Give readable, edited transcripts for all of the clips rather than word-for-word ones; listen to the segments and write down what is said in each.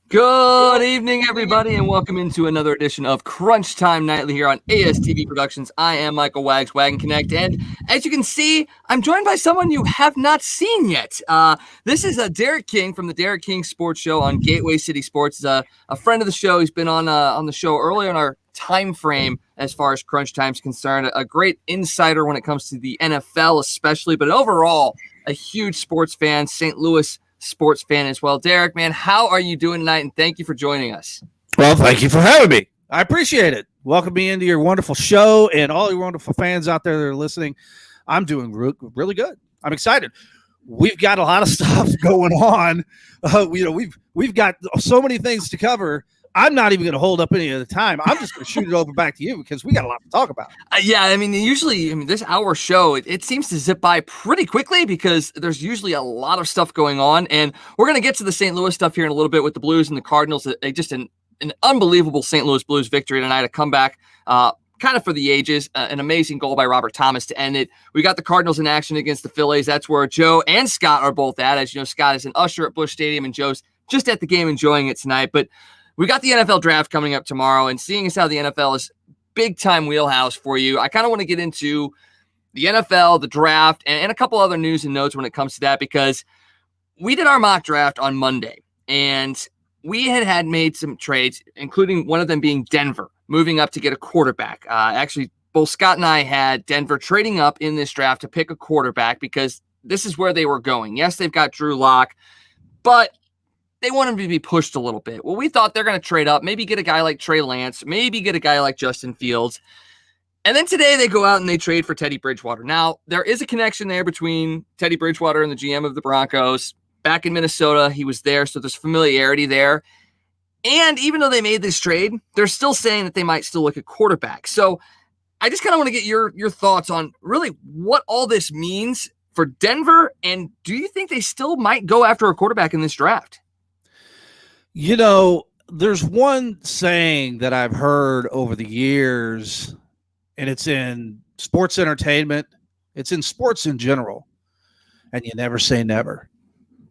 Good evening, everybody, and welcome into another edition of Crunch Time Nightly here on ASTV Productions. I am Michael Wags, Wagon Connect, and as you can see, I'm joined by someone you have not seen yet. This is Derek King from the Derek King Sports Show on Gateway City Sports. He's a friend of the show. He's been on the show earlier in our time frame as far as Crunch Time is concerned. A great insider when it comes to the NFL especially, but overall, a huge sports fan, St. Louis sports fan as well. Derek, man, how are you doing tonight? And thank you for joining us. Well, thank you for having me. I appreciate it. Welcome me into your wonderful show and all your wonderful fans out there that are listening. I'm doing really good. I'm excited. We've got a lot of stuff going on. We've got so many things to cover. I'm not even going to hold up any of the time. I'm just going to shoot it over back to you because we got a lot to talk about. Usually this hour show, it seems to zip by pretty quickly because there's usually a lot of stuff going on. And we're going to get to the St. Louis stuff here in a little bit with the Blues and the Cardinals. Just an unbelievable St. Louis Blues victory tonight, a comeback kind of for the ages, an amazing goal by Robert Thomas to end it. We got the Cardinals in action against the Phillies. That's where Joe and Scott are both at. As you know, Scott is an usher at Busch Stadium and Joe's just at the game enjoying it tonight. But we got the NFL draft coming up tomorrow, and seeing as how the NFL is big-time wheelhouse for you, I kind of want to get into the NFL, the draft, and a couple other news and notes when it comes to that, because we did our mock draft on Monday, and we had made some trades, including one of them being Denver, moving up to get a quarterback. Actually, both Scott and I had Denver trading up in this draft to pick a quarterback because this is where they were going. Yes, they've got Drew Lock, but they want him to be pushed a little bit. Well, we thought they're going to trade up, maybe get a guy like Trey Lance, maybe get a guy like Justin Fields. And then today they go out and they trade for Teddy Bridgewater. Now, there is a connection there between Teddy Bridgewater and the GM of the Broncos. Back in Minnesota, he was there, so there's familiarity there. And even though they made this trade, they're still saying that they might still look at quarterback. So I just kind of want to get your thoughts on really what all this means for Denver, and do you think they still might go after a quarterback in this draft? You know, there's one saying that I've heard over the years, and it's in sports entertainment. It's in sports in general. And you never say never.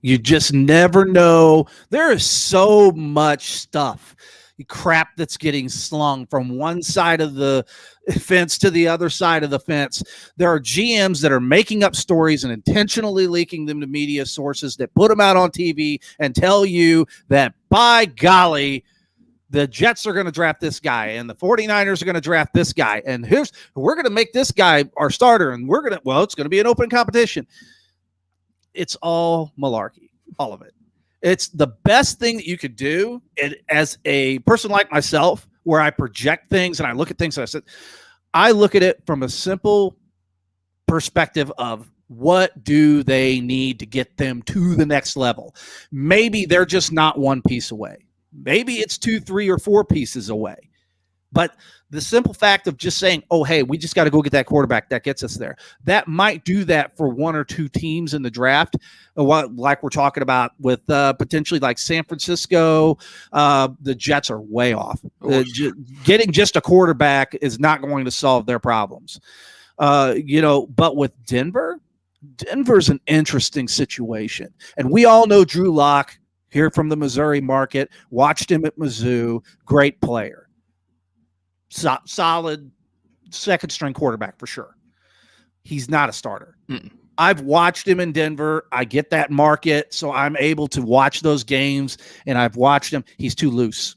You just never know. There is so much stuff, crap that's getting slung from one side of the fence to the other side of the fence. There are GMs that are making up stories and intentionally leaking them to media sources that put them out on TV and tell you that, by golly, the Jets are going to draft this guy and the 49ers are going to draft this guy. And we're going to make this guy our starter. And it's going to be an open competition. It's all malarkey, all of it. It's the best thing that you could do. And as a person like myself, where I project things and I look at things, and I look at it from a simple perspective of what do they need to get them to the next level. Maybe they're just not one piece away. Maybe it's 2, 3, or 4 pieces away. But the simple fact of just saying, oh, hey, we just got to go get that quarterback, that gets us there. That might do that for 1 or 2 teams in the draft, like we're talking about with potentially like San Francisco. The Jets are way off. Getting just a quarterback is not going to solve their problems. But with Denver's an interesting situation. And we all know Drew Lock here from the Missouri market, watched him at Mizzou, great player. Solid second-string quarterback for sure. He's not a starter. I've watched him in Denver. I get that market, so I'm able to watch those games, and I've watched him. He's too loose.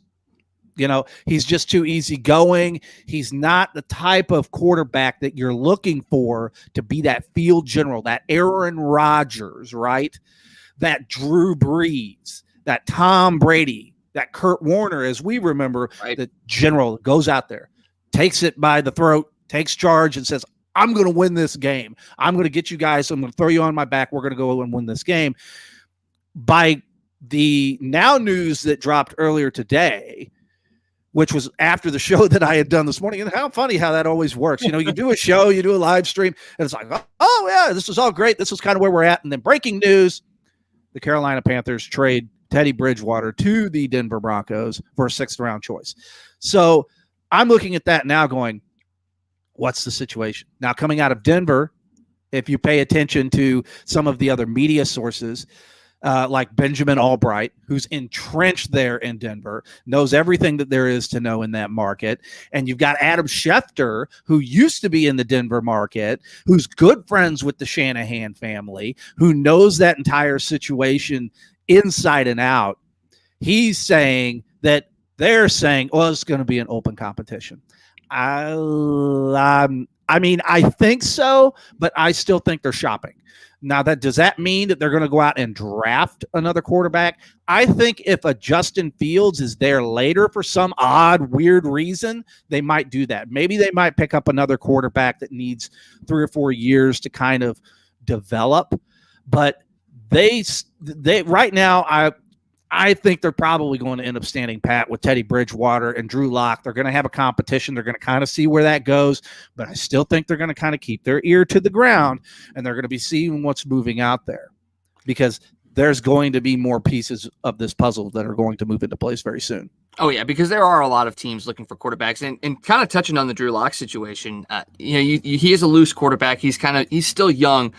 He's just too easygoing. He's not the type of quarterback that you're looking for to be that field general, that Aaron Rodgers, right? That Drew Brees, that Tom Brady, that Kurt Warner, as we remember, right. The general goes out there, takes it by the throat, takes charge, and says, I'm going to win this game. I'm going to get you guys. I'm going to throw you on my back. We're going to go and win this game. By the now news that dropped earlier today, which was after the show that I had done this morning. And how funny how that always works. You do a show, you do a live stream, and it's like, oh, yeah, this is all great. This is kind of where we're at. And then breaking news, the Carolina Panthers trade Teddy Bridgewater to the Denver Broncos for a 6th-round choice. So I'm looking at that now going, what's the situation? Now, coming out of Denver, if you pay attention to some of the other media sources, like Benjamin Albright, who's entrenched there in Denver, knows everything that there is to know in that market. And you've got Adam Schefter, who used to be in the Denver market, who's good friends with the Shanahan family, who knows that entire situation inside and out. He's saying that they're saying, well, it's going to be an open competition. I mean, I think so, but I still think they're shopping. Now, does that mean that they're going to go out and draft another quarterback? I think if a Justin Fields is there later for some odd, weird reason, they might do that. Maybe they might pick up another quarterback that needs 3 or 4 years to kind of develop. But they right now, I think they're probably going to end up standing pat with Teddy Bridgewater and Drew Lock. They're going to have a competition. They're going to kind of see where that goes, but I still think they're going to kind of keep their ear to the ground, and they're going to be seeing what's moving out there, because there's going to be more pieces of this puzzle that are going to move into place very soon. Oh, yeah, because there are a lot of teams looking for quarterbacks, and kind of touching on the Drew Lock situation, he is a loose quarterback. He's still young.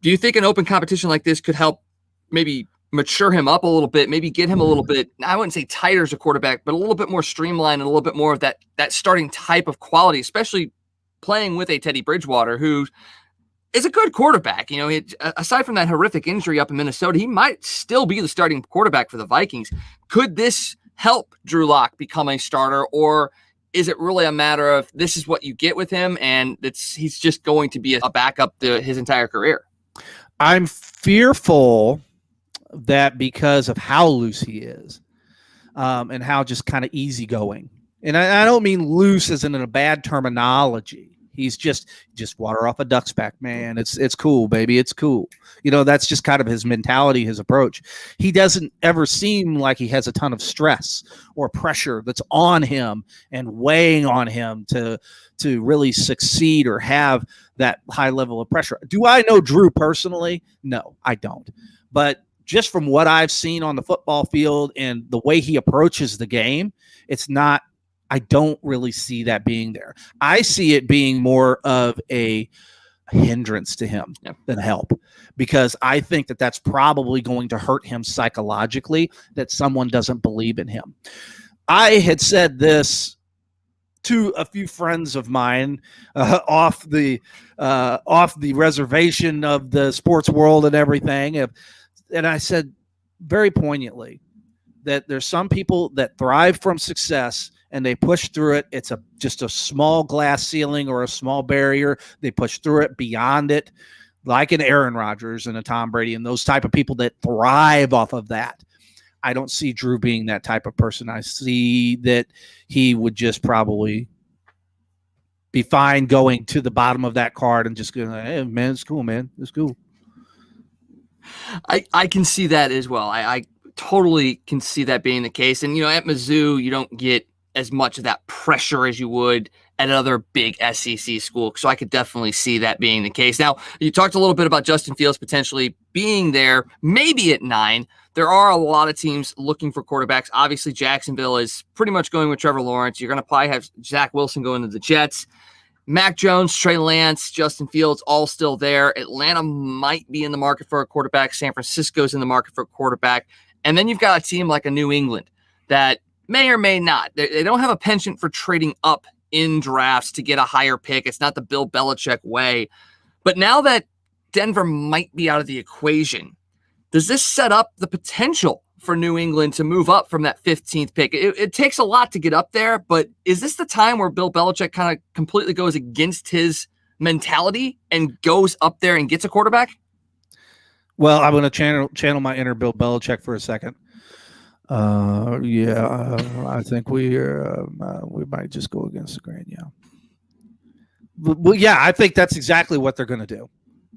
Do you think an open competition like this could help maybe mature him up a little bit, maybe get him a little bit, I wouldn't say tighter as a quarterback, but a little bit more streamlined and a little bit more of that starting type of quality, especially playing with a Teddy Bridgewater, who is a good quarterback. Aside from that horrific injury up in Minnesota, he might still be the starting quarterback for the Vikings. Could this help Drew Lock become a starter, or is it really a matter of this is what you get with him and he's just going to be a backup his entire career? I'm fearful that because of how loose he is, and how just kind of easygoing. And I don't mean loose as in a bad terminology. He's just water off a duck's back, man. It's cool, baby. It's cool. That's just kind of his mentality, his approach. He doesn't ever seem like he has a ton of stress or pressure that's on him and weighing on him to really succeed or have that high level of pressure. Do I know Drew personally? No, I don't. But just from what I've seen on the football field and the way he approaches the game, I don't really see that being there. I see it being more of a hindrance to him than help, because I think that that's probably going to hurt him psychologically, that someone doesn't believe in him. I had said this to a few friends of mine off the reservation of the sports world and everything. And I said very poignantly that there's some people that thrive from success and they push through it. It's just a small glass ceiling or a small barrier. They push through it, beyond it, like an Aaron Rodgers and a Tom Brady and those type of people that thrive off of that. I don't see Drew being that type of person. I see that he would just probably be fine going to the bottom of that card and just going, hey, man, it's cool, man. It's cool. I can see that as well. I totally can see that being the case. And, at Mizzou, you don't get as much of that pressure as you would at another big SEC school. So I could definitely see that being the case. Now, you talked a little bit about Justin Fields potentially being there, maybe at 9. There are a lot of teams looking for quarterbacks. Obviously, Jacksonville is pretty much going with Trevor Lawrence. You're going to probably have Zach Wilson going to the Jets. Mac Jones, Trey Lance, Justin Fields, all still there. Atlanta might be in the market for a quarterback. San Francisco's in the market for a quarterback. And then you've got a team like a New England that may or may not. They don't have a penchant for trading up in drafts to get a higher pick. It's not the Bill Belichick way. But now that Denver might be out of the equation, does this set up the potential for New England to move up from that 15th pick. It takes a lot to get up there, but is this the time where Bill Belichick kind of completely goes against his mentality and goes up there and gets a quarterback? Well, I'm going to channel my inner Bill Belichick for a second. I think we might just go against the grain. Yeah. Well, yeah, I think that's exactly what they're going to do.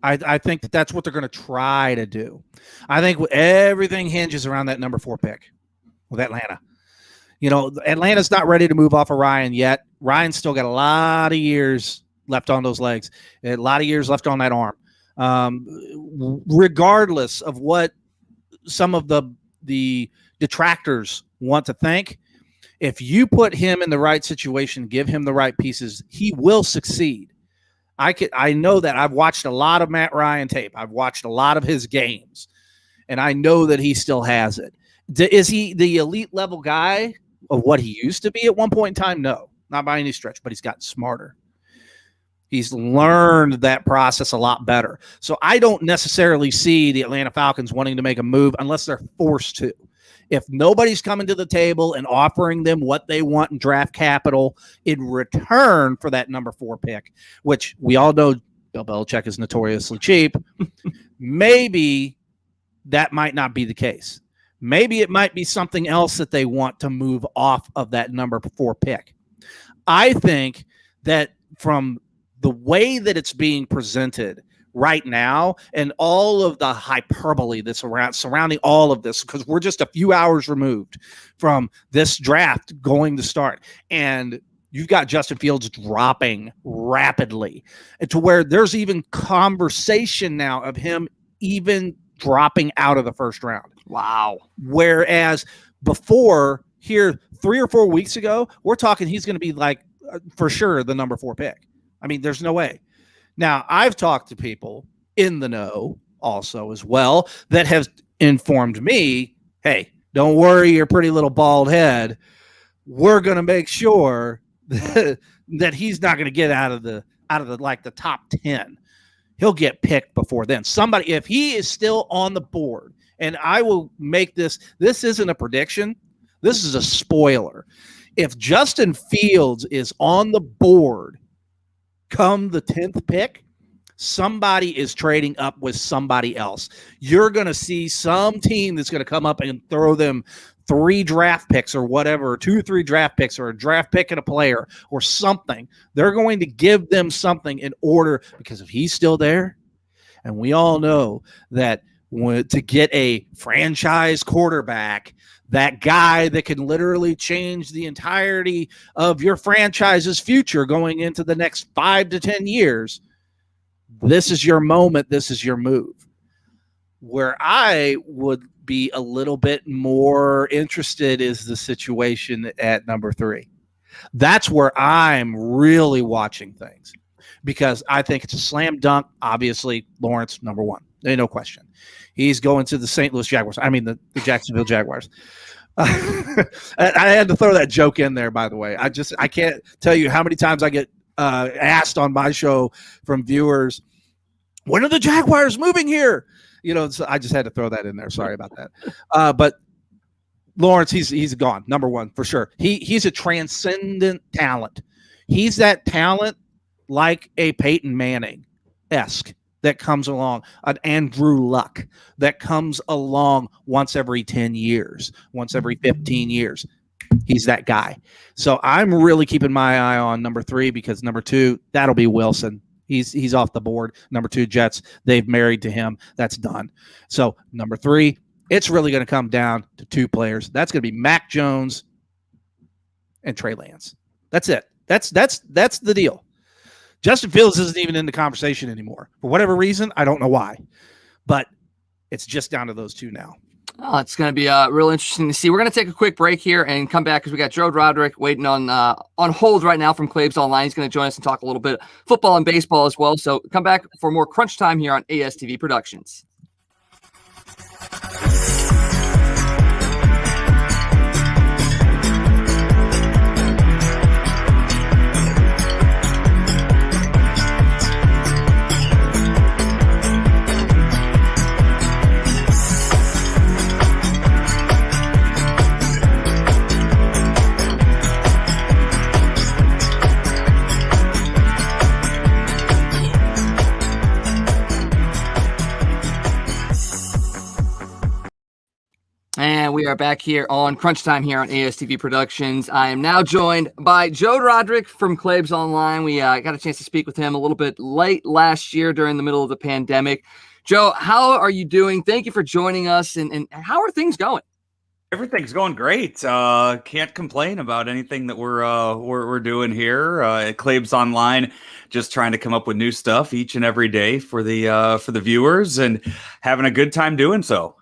I think that's what they're going to try to do. I think everything hinges around that number 4 pick with Atlanta. Atlanta's not ready to move off of Ryan yet. Ryan's still got a lot of years left on those legs, a lot of years left on that arm. Regardless of what some of the detractors want to think, if you put him in the right situation, give him the right pieces, he will succeed. I know that. I've watched a lot of Matt Ryan tape. I've watched a lot of his games, and I know that he still has it. Is he the elite level guy of what he used to be at one point in time? No, not by any stretch, but he's gotten smarter. He's learned that process a lot better. So I don't necessarily see the Atlanta Falcons wanting to make a move unless they're forced to. If nobody's coming to the table and offering them what they want in draft capital in return for that number 4 pick, which we all know Bill Belichick is notoriously cheap, maybe that might not be the case. Maybe it might be something else that they want to move off of that number 4 pick. I think that from the way that it's being presented right now and all of the hyperbole that's surrounding all of this, because we're just a few hours removed from this draft going to start, and you've got Justin Fields dropping rapidly to where there's even conversation now of him even dropping out of the first round. Wow. Whereas before, here 3 or 4 weeks ago, we're talking he's going to be like for sure the number 4 pick. I mean, there's no way. Now, I've talked to people in the know also as well that have informed me, hey, don't worry your pretty little bald head. We're going to make sure that he's not going to get out of the like the top 10. He'll get picked before then. Somebody, if he is still on the board, and I will make this isn't a prediction. This is a spoiler. If Justin Fields is on the board come the 10th pick, somebody is trading up with somebody else. You're going to see some team that's going to come up and throw them 3 draft picks or whatever, 2 or 3 draft picks or a draft pick and a player or something. They're going to give them something in order, because if he's still there, and we all know that to get a franchise quarterback, that guy that can literally change the entirety of your franchise's future going into the next 5 to 10 years, this is your moment. This is your move. Where I would be a little bit more interested is the situation at number 3. That's where I'm really watching things, because I think it's a slam dunk. Obviously, Lawrence, number 1. There's no question. He's going to the St. Louis Jaguars. I mean, the Jacksonville Jaguars. I had to throw that joke in there, by the way. I can't tell you how many times I get asked on my show from viewers, when are the Jaguars moving here? So I just had to throw that in there. Sorry about that. But Lawrence, he's gone. Number 1 for sure. He's a transcendent talent. He's that talent like a Peyton Manning-esque that comes along, an Andrew Luck that comes along once every 10 years, once every 15 years. He's that guy. So I'm really keeping my eye on number 3, because number 2, that'll be Wilson. He's off the board. Number 2, Jets, they've married to him. That's done. So number 3, it's really going to come down to 2 players. That's going to be Mac Jones and Trey Lance. That's it. That's the deal. Justin Fields isn't even in the conversation anymore. For whatever reason, I don't know why. But it's just down to those 2 now. Oh, it's going to be real interesting to see. We're going to take a quick break here and come back because we got Joe Roderick waiting on hold right now from Claibs Online. He's going to join us and talk a little bit of football and baseball as well. So come back for more Crunch Time here on ASTV Productions. We are back here on Crunch Time here on ASTV Productions. I am now joined by Joe Roderick from Claibs Online. We got a chance to speak with him a little bit late last year during the middle of the pandemic. Joe, how are you doing? Thank you for joining us. And how are things going? Everything's going great. Can't complain about anything that we're doing here at Claibs Online. Just trying to come up with new stuff each and every day for the viewers and having a good time doing so.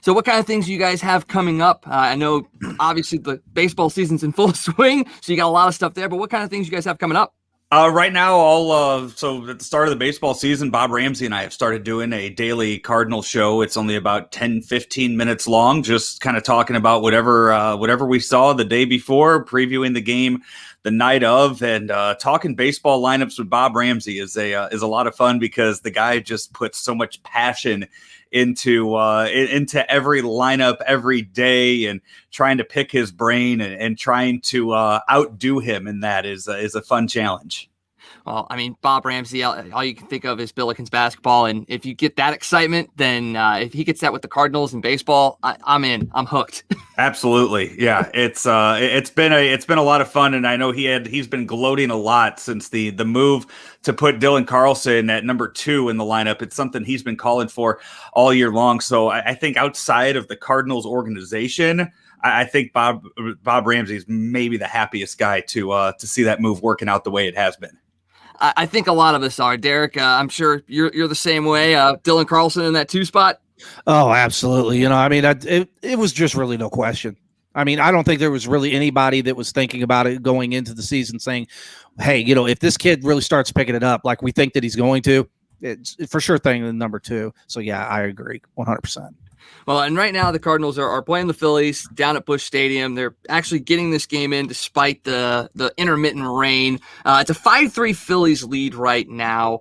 So what kind of things you guys have coming up? I know obviously the baseball season's in full swing, so you got a lot of stuff there, but what kind of things you guys have coming up? Right now, so at the start of the baseball season, Bob Ramsey and I have started doing a daily Cardinal show. It's only about 10, 15 minutes long, just kind of talking about whatever we saw the day before, previewing the game the night of, and talking baseball lineups with Bob Ramsey is a lot of fun because the guy just puts so much passion into every lineup every day, and trying to pick his brain and trying to outdo him in that is a fun challenge. Well, I mean, Bob Ramsey, all you can think of is Billikens basketball, and if you get that excitement, then if he gets that with the Cardinals and baseball, I'm in. I'm hooked. Absolutely, yeah. It's been a lot of fun, and I know he's been gloating a lot since the move to put Dylan Carlson at number 2 in the lineup. It's something he's been calling for all year long. So I think outside of the Cardinals organization, I think Bob Ramsey is maybe the happiest guy to see that move working out the way it has been. I think a lot of us are. Derek, I'm sure you're the same way. Dylan Carlson in that 2 spot. Oh, absolutely. I mean, it was just really no question. I mean, I don't think there was really anybody that was thinking about it going into the season saying, hey, if this kid really starts picking it up like we think that he's going to, it's for sure thing in number 2. So, yeah, I agree 100%. Well, and right now the Cardinals are playing the Phillies down at Busch Stadium. They're actually getting this game in despite the intermittent rain. It's a 5-3 Phillies lead right now.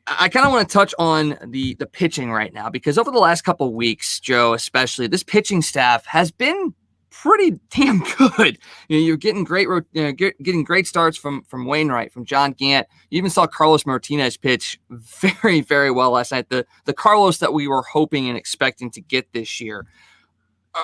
I kind of want to touch on the pitching right now because over the last couple of weeks, Joe, especially, this pitching staff has been pretty damn good. You're getting getting great starts from Wainwright, from John Gant. You even saw Carlos Martinez pitch very, very well last night. The Carlos that we were hoping and expecting to get this year.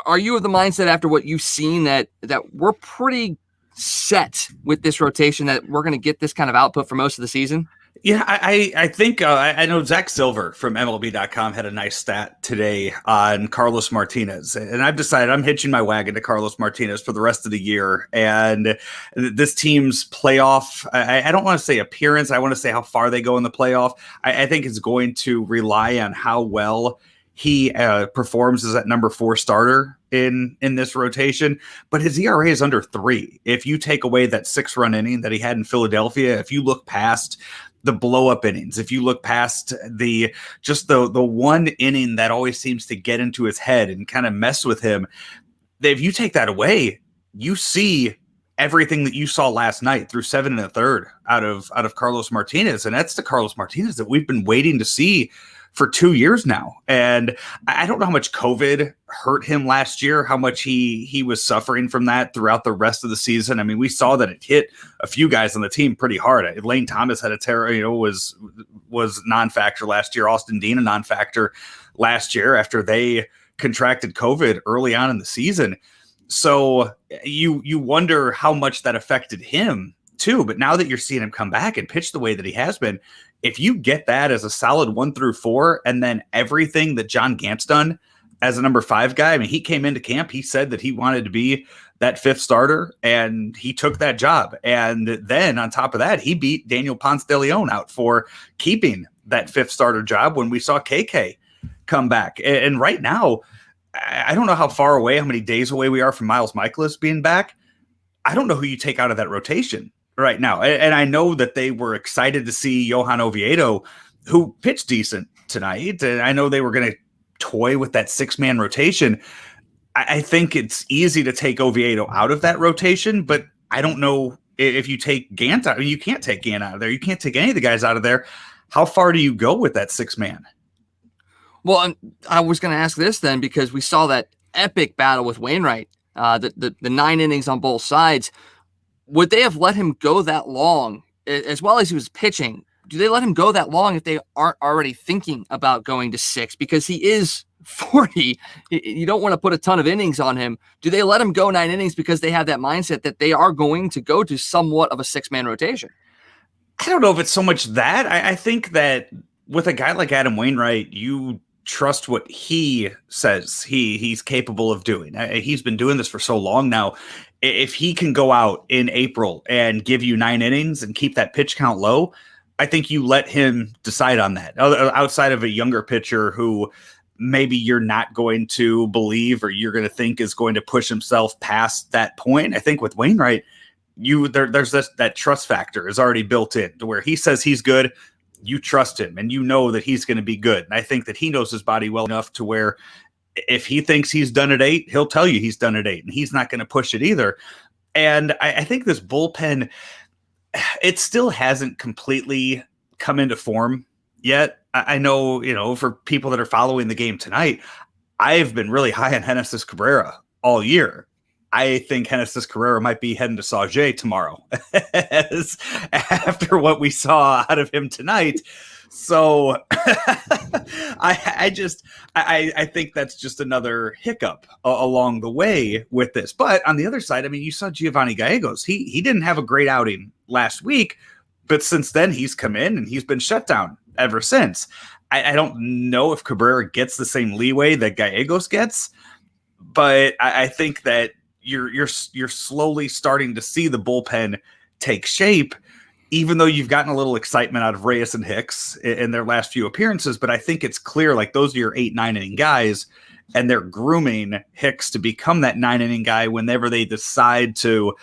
Are you of the mindset after what you've seen that we're pretty set with this rotation, that we're going to get this kind of output for most of the season? Yeah, I think I know Zach Silver from MLB.com had a nice stat today on Carlos Martinez, and I've decided I'm hitching my wagon to Carlos Martinez for the rest of the year. And this team's playoff, I don't want to say appearance, I want to say how far they go in the playoff. I think it's going to rely on how well he performs as that number 4 starter in this rotation, but his ERA is under 3. If you take away that 6-run inning that he had in Philadelphia, if you look past the blow up innings, if you look past the one inning that always seems to get into his head and kind of mess with him, if you take that away, you see everything that you saw last night through 7 1/3 out of Carlos Martinez. And that's the Carlos Martinez that we've been waiting to see for 2 years now. And I don't know how much COVID hurt him last year, how much he was suffering from that throughout the rest of the season. I mean, we saw that it hit a few guys on the team pretty hard. Lane Thomas had a was non-factor last year. Austin Dean a non-factor last year after they contracted COVID early on in the season. So you wonder how much that affected him too. But now that you're seeing him come back and pitch the way that he has been, if you get that as a solid 1 through 4, and then everything that John Gant's done as a number 5 guy, I mean, he came into camp, he said that he wanted to be that 5th starter, and he took that job. And then on top of that, he beat Daniel Ponce de Leon out for keeping that 5th starter job when we saw KK come back. And right now, I don't know how far away, how many days away we are from Miles Michaelis being back. I don't know who you take out of that rotation right now. And I know that they were excited to see Johan Oviedo, who pitched decent tonight. And I know they were going to toy with that 6-man rotation. I think it's easy to take Oviedo out of that rotation, but I don't know if you take Gant out. You can't take Gant out of there. You can't take any of the guys out of there. How far do you go with that 6-man? Well, I was going to ask this then, because we saw that epic battle with Wainwright, the 9 innings on both sides. Would they have let him go that long, as well as he was pitching? Do they let him go that long if they aren't already thinking about going to 6? Because he is 40. You don't want to put a ton of innings on him. Do they let him go 9 innings because they have that mindset that they are going to go to somewhat of a 6-man rotation? I don't know if it's so much that. I think that with a guy like Adam Wainwright, you trust what he says he's capable of doing. He's been doing this for so long now. If he can go out in April and give you 9 innings and keep that pitch count low, I think you let him decide on that. Outside of a younger pitcher who maybe you're not going to believe or you're going to think is going to push himself past that point. I think with Wainwright, there's that trust factor is already built in to where he says he's good. You trust him and you know that he's going to be good. And I think that he knows his body well enough to where if he thinks he's done at 8, he'll tell you he's done at 8 and he's not going to push it either. And I think this bullpen, it still hasn't completely come into form yet. I know, for people that are following the game tonight, I've been really high on Genesis Cabrera all year. I think Genesis Cabrera might be heading to Sauget tomorrow after what we saw out of him tonight. So I think that's just another hiccup along the way with this. But on the other side, I mean, you saw Giovanni Gallegos. He didn't have a great outing last week, but since then he's come in and he's been shut down ever since. I don't know if Cabrera gets the same leeway that Gallegos gets, but I think that you're slowly starting to see the bullpen take shape, even though you've gotten a little excitement out of Reyes and Hicks in their last few appearances. But I think it's clear, like, those are your 8-9 inning guys, and they're grooming Hicks to become that 9 inning guy whenever they decide to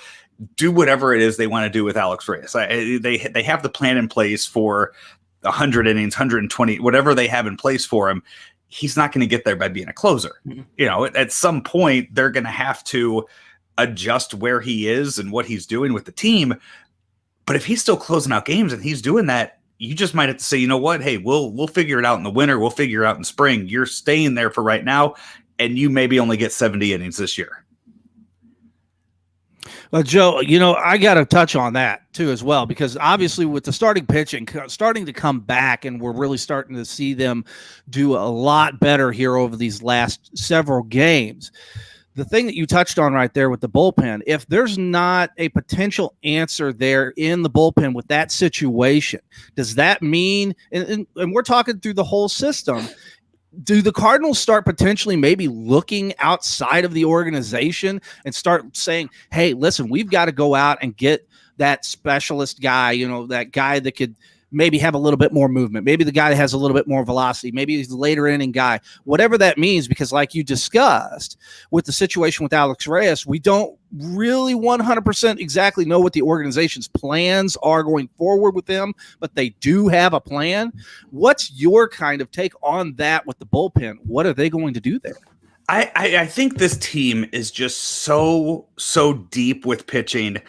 do whatever it is they want to do with Alex Reyes. They have the plan in place for 100 innings, 120, whatever they have in place for him. He's not going to get there by being a closer. Mm-hmm. At some point, they're going to have to adjust where he is and what he's doing with the team. But if he's still closing out games and he's doing that, you just might have to say, you know what? Hey, we'll figure it out in the winter. We'll figure it out in spring. You're staying there for right now, and you maybe only get 70 innings this year. Well, Joe, I got to touch on that too as well, because obviously with the starting pitching starting to come back and we're really starting to see them do a lot better here over these last several games. The thing that you touched on right there with the bullpen, if there's not a potential answer there in the bullpen with that situation, does that mean, and we're talking through the whole system, do the Cardinals start potentially maybe looking outside of the organization and start saying, hey, listen, we've got to go out and get that specialist guy, that guy that could maybe have a little bit more movement. Maybe the guy that has a little bit more velocity. Maybe he's the later inning guy, whatever that means, because like you discussed with the situation with Alex Reyes, we don't really 100% exactly know what the organization's plans are going forward with them, but they do have a plan. What's your kind of take on that with the bullpen? What are they going to do there? I think this team is just so deep with pitching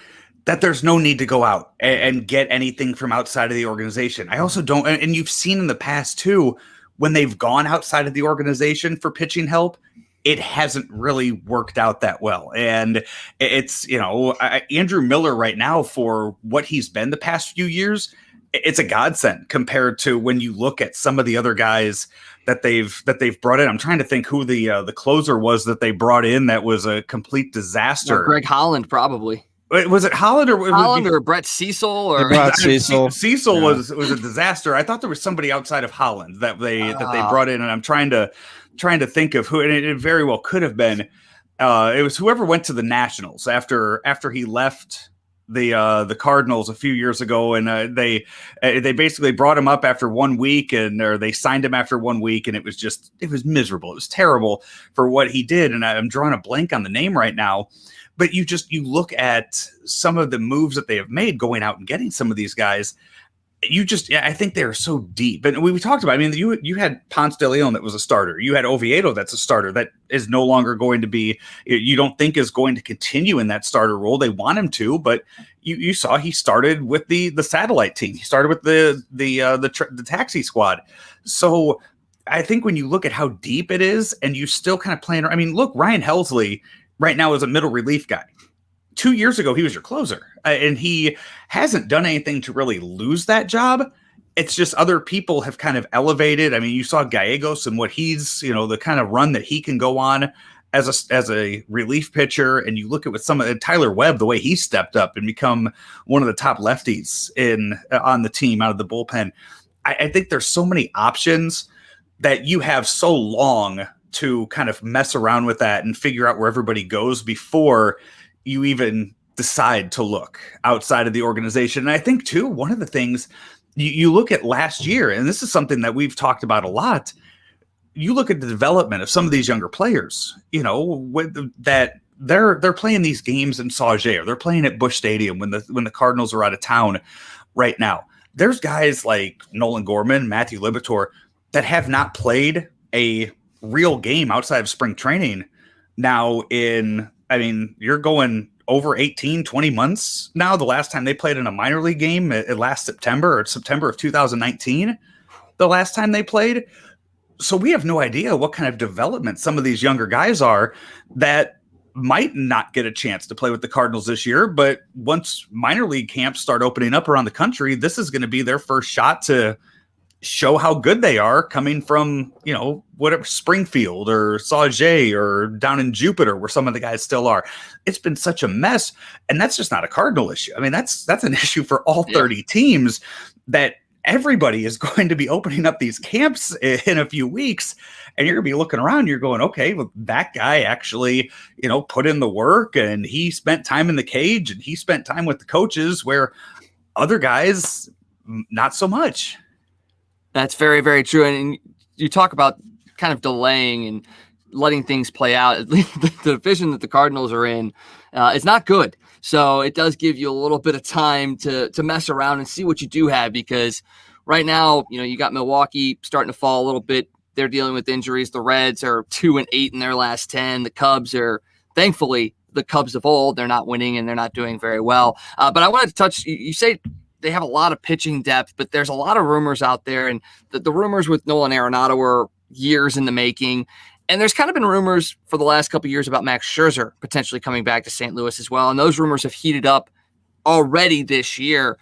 that there's no need to go out and get anything from outside of the organization. I also don't, and you've seen in the past too, when they've gone outside of the organization for pitching help, it hasn't really worked out that well. And it's, Andrew Miller right now, for what he's been the past few years, it's a godsend compared to when you look at some of the other guys that they've brought in. I'm trying to think who the closer was that they brought in that was a complete disaster. Greg Holland, probably. Was it Holland or Brett Cecil? Or Cecil? Cecil was a disaster. I thought there was somebody outside of Holland that they brought in, and I'm trying to think of who, and it very well could have been. It was whoever went to the Nationals after he left the Cardinals a few years ago, and they basically brought him up after 1 week, or they signed him after 1 week, and it was miserable. It was terrible for what he did, and I'm drawing a blank on the name right now. But you look at some of the moves that they have made going out and getting some of these guys. I think they're so deep. And we talked about, you had Ponce de Leon that was a starter. You had Oviedo that's a starter that is no longer going to be, you don't think is going to continue in that starter role. They want him to, but you saw he started with the satellite team. He started with the taxi squad. So I think when you look at how deep it is and you still kind of playing, look, Ryan Helsley right now is a middle relief guy. 2 years ago, he was your closer, and he hasn't done anything to really lose that job. it's just other people have kind of elevated. I mean, you saw Gallegos and what he's, the kind of run that he can go on as a relief pitcher. And you look at some of Tyler Webb, the way he stepped up and become one of the top lefties on the team out of the bullpen. I think there's so many options that you have so long to kind of mess around with that and figure out where everybody goes before you even decide to look outside of the organization. And I think too, one of the things you look at last year, and this is something that we've talked about a lot, you look at the development of some of these younger players, that they're playing these games in Sauget, or they're playing at Busch Stadium when the Cardinals are out of town right now. There's guys like Nolan Gorman, Matthew Liberatore that have not played a real game outside of spring training now you're going over 18, 20 months now. The last time they played in a minor league game last September of 2019, the last time they played. So we have no idea what kind of development some of these younger guys are that might not get a chance to play with the Cardinals this year. But once minor league camps start opening up around the country, this is going to be their first shot to show how good they are coming from, whatever, Springfield or Sauget or down in Jupiter where some of the guys still are. It's been such a mess. And that's just not a Cardinal issue. I mean, that's an issue for all 30 teams, that everybody is going to be opening up these camps in a few weeks. And you're going to be looking around, you're going, okay, well, that guy actually, put in the work, and he spent time in the cage, and he spent time with the coaches, where other guys, not so much. That's very, very true. And you talk about kind of delaying and letting things play out. At least the division that the Cardinals are in is not good. So it does give you a little bit of time to mess around and see what you do have, because right now, you got Milwaukee starting to fall a little bit. They're dealing with injuries. The Reds are 2-8 in their last 10. The Cubs are, thankfully, the Cubs of old. They're not winning and they're not doing very well. But I wanted to touch, you say they have a lot of pitching depth, but there's a lot of rumors out there, and the rumors with Nolan Arenado were years in the making. And there's kind of been rumors for the last couple of years about Max Scherzer potentially coming back to St. Louis as well. And those rumors have heated up already this year.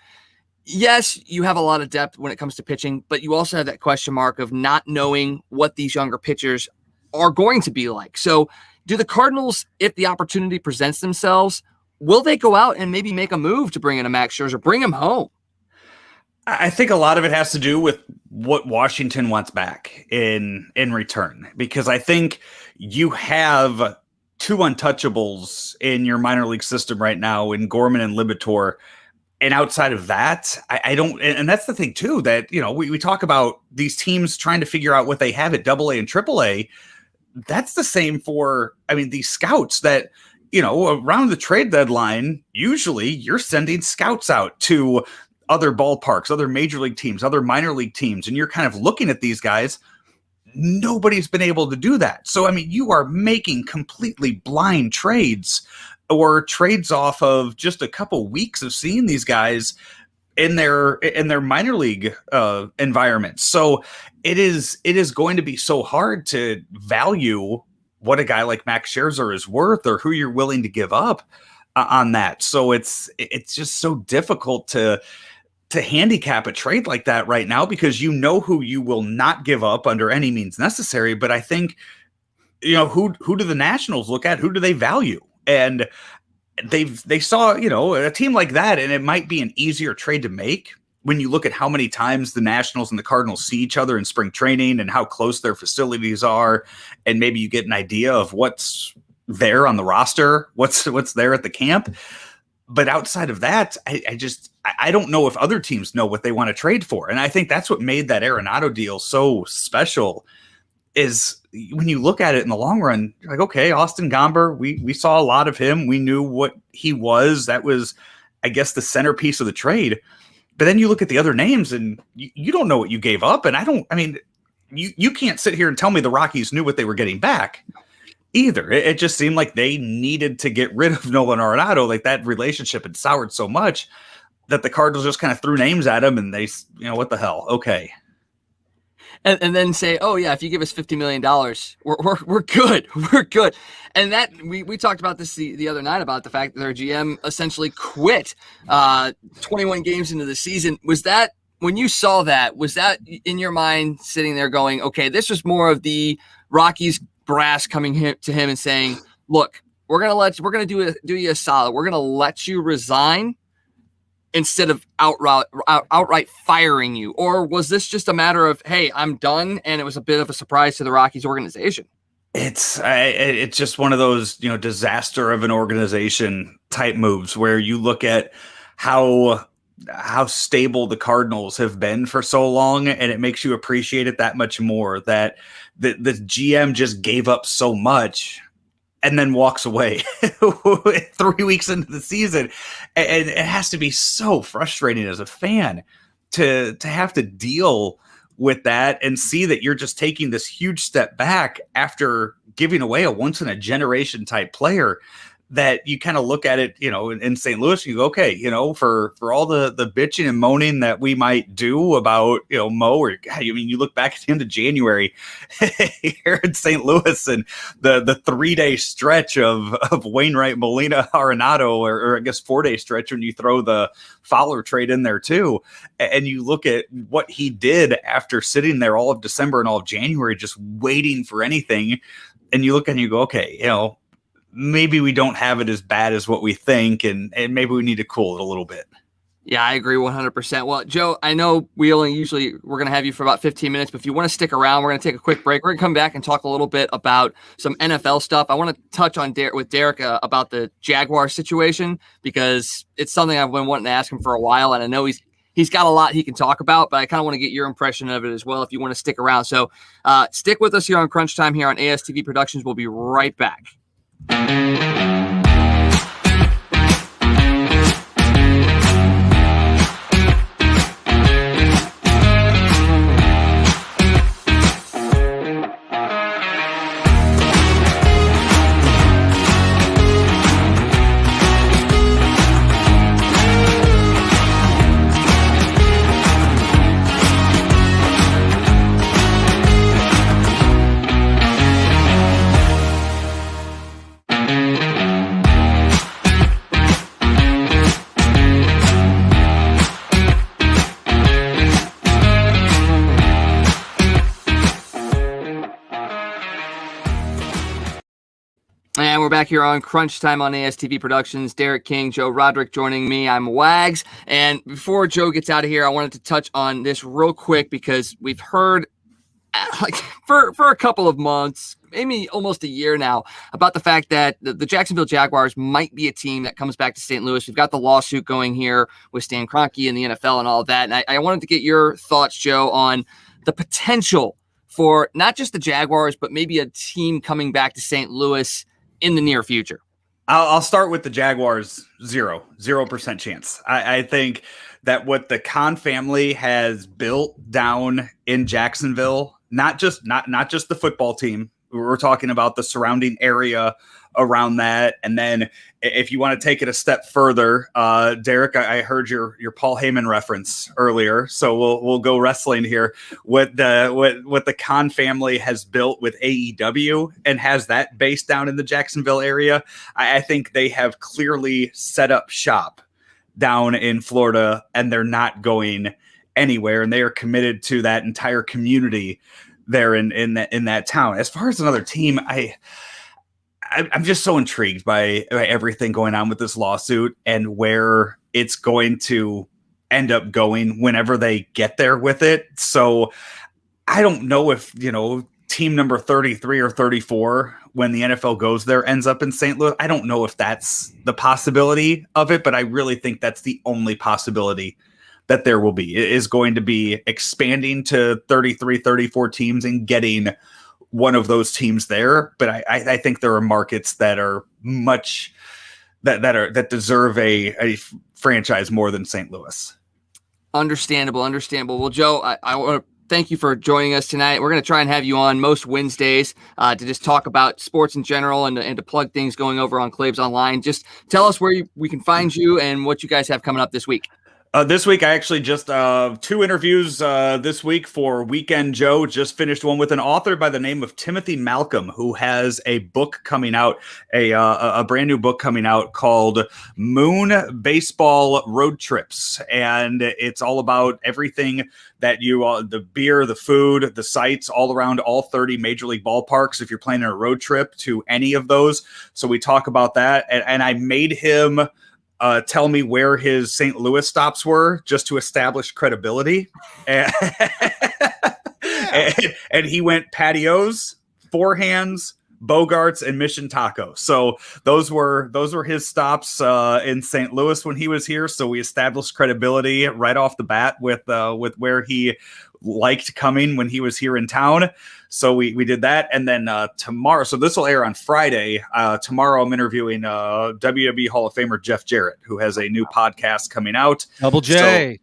Yes, you have a lot of depth when it comes to pitching, but you also have that question mark of not knowing what these younger pitchers are going to be like. So do the Cardinals, if the opportunity presents themselves, will they go out and maybe make a move to bring in a Max Scherzer, bring him home? I think a lot of it has to do with what Washington wants back in return, because I think you have two untouchables in your minor league system right now in Gorman and Liberatore. And outside of that, I don't, and that's the thing too, that, we talk about these teams trying to figure out what they have at AA and AAA. That's the same for, these scouts that, around the trade deadline, usually you're sending scouts out to other ballparks, other major league teams, other minor league teams, and you're kind of looking at these guys. Nobody's been able to do that. So, you are making completely blind trades, or trades off of just a couple weeks of seeing these guys in their minor league environments. So it is going to be so hard to value what a guy like Max Scherzer is worth, or who you're willing to give up on that. So it's just so difficult to handicap a trade like that right now, because who you will not give up under any means necessary. But I think, who do the Nationals look at? Who do they value? And they saw, a team like that, and it might be an easier trade to make when you look at how many times the Nationals and the Cardinals see each other in spring training and how close their facilities are. And maybe you get an idea of what's there on the roster, what's there at the camp. But outside of that, I don't know if other teams know what they want to trade for. And I think that's what made that Arenado deal so special, is when you look at it in the long run, you're like, okay, Austin Gomber, we saw a lot of him. We knew what he was. That was, I guess, the centerpiece of the trade. But then you look at the other names and you don't know what you gave up. And you can't sit here and tell me the Rockies knew what they were getting back either. It just seemed like they needed to get rid of Nolan Arenado. Like, that relationship had soured so much that the Cardinals just kind of threw names at him, and they, what the hell? Okay. And then say, oh yeah, if you give us $50 million, we're good. We're good. And that we talked about this the other night, about the fact that their GM essentially quit 21 games into the season. Was that when you saw that, was that in your mind sitting there going, okay, this was more of the Rockies brass coming to him and saying, look, we're going to do you a solid. We're going to let you resign instead of outright firing you? Or was this just a matter of, hey, I'm done, and it was a bit of a surprise to the Rockies organization? It's just one of those, disaster of an organization type moves where you look at how stable the Cardinals have been for so long, and it makes you appreciate it that much more, that the GM just gave up so much and then walks away 3 weeks into the season. And it has to be so frustrating as a fan to have to deal with that and see that you're just taking this huge step back after giving away a once in a generation type player, that you kind of look at it, in St. Louis, you go, okay, for all the bitching and moaning that we might do about, Mo, or you look back at the end of January here in St. Louis and the 3-day stretch of Wainwright, Molina, Arenado, or I guess 4-day stretch when you throw the Fowler trade in there too. And you look at what he did after sitting there all of December and all of January, just waiting for anything. And you look and you go, okay, maybe we don't have it as bad as what we think, and maybe we need to cool it a little bit. Yeah, I agree 100%. Well, Joe, I know we're going to have you for about 15 minutes, but if you want to stick around, we're going to take a quick break. We're going to come back and talk a little bit about some NFL stuff. I want to touch on with Derek about the Jaguars situation, because it's something I've been wanting to ask him for a while, and I know he's got a lot he can talk about, but I kind of want to get your impression of it as well if you want to stick around. So stick with us here on Crunch Time here on ASTV Productions. We'll be right back. And we're back here on Crunch Time on ASTV Productions. Derek King, Joe Roderick joining me. I'm Wags. And before Joe gets out of here, I wanted to touch on this real quick, because we've heard for a couple of months, maybe almost a year now, about the fact that the Jacksonville Jaguars might be a team that comes back to St. Louis. We've got the lawsuit going here with Stan Kroenke and the NFL and all of that. And I wanted to get your thoughts, Joe, on the potential for not just the Jaguars, but maybe a team coming back to St. Louis in the near future. I'll start with the Jaguars. 0% chance. I think that what the Khan family has built down in Jacksonville, not just the football team, we're talking about the surrounding area around that. And then if you want to take it a step further, Derek, I heard your Paul Heyman reference earlier, so we'll go wrestling here. What the Khan family has built with AEW and has that based down in the Jacksonville area, I think they have clearly set up shop down in Florida, and they're not going anywhere, and they are committed to that entire community there in that town. As far as another team, I'm just so intrigued by everything going on with this lawsuit and where it's going to end up going whenever they get there with it. So I don't know if, team number 33 or 34, when the NFL goes there, ends up in St. Louis. I don't know if that's the possibility of it, but I really think that's the only possibility that there will be. It is going to be expanding to 33, 34 teams and getting one of those teams there. But I think there are markets that are much that deserve a franchise more than St. Louis. Understandable. Well, Joe, I want to thank you for joining us tonight. We're going to try and have you on most Wednesdays to just talk about sports in general and to plug things going over on Claibs Online. Just tell us where we can find you and what you guys have coming up this week. This week, I actually just 2 interviews this week for Weekend Joe. Just finished one with an author by the name of Timothy Malcolm, who has a book coming out, a brand new book coming out called Moon Baseball Road Trips. And it's all about everything that the beer, the food, the sights all around all 30 major league ballparks if you're planning a road trip to any of those. So we talk about that. And I made him tell me where his St. Louis stops were just to establish credibility. And, and he went Patios, Forehands, Bogarts, and Mission Taco. So those were his stops in St. Louis when he was here. So we established credibility right off the bat with where he liked coming when he was here in town. So we did that. And then tomorrow, so this will air on Friday. Tomorrow I'm interviewing WWE Hall of Famer Jeff Jarrett, who has a new podcast coming out. Double J.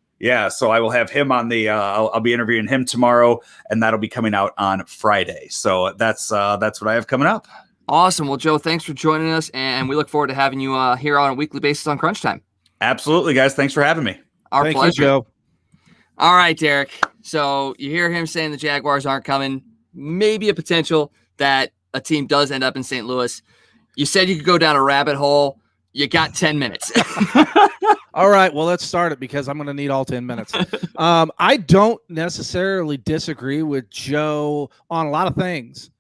So I will have him on the I'll be interviewing him tomorrow, and that'll be coming out on Friday. So that's what I have coming up. Awesome. Well, Joe, thanks for joining us, and we look forward to having you here on a weekly basis on Crunch Time. Absolutely, guys. Thanks for having me. Our Thank pleasure. you, Joe. All right, Derek. So you hear him saying the Jaguars aren't coming. Maybe a potential that a team does end up in St. Louis. You said you could go down a rabbit hole. You got 10 minutes. All right, well, let's start it because I'm going to need all 10 minutes. I don't necessarily disagree with Joe on a lot of things.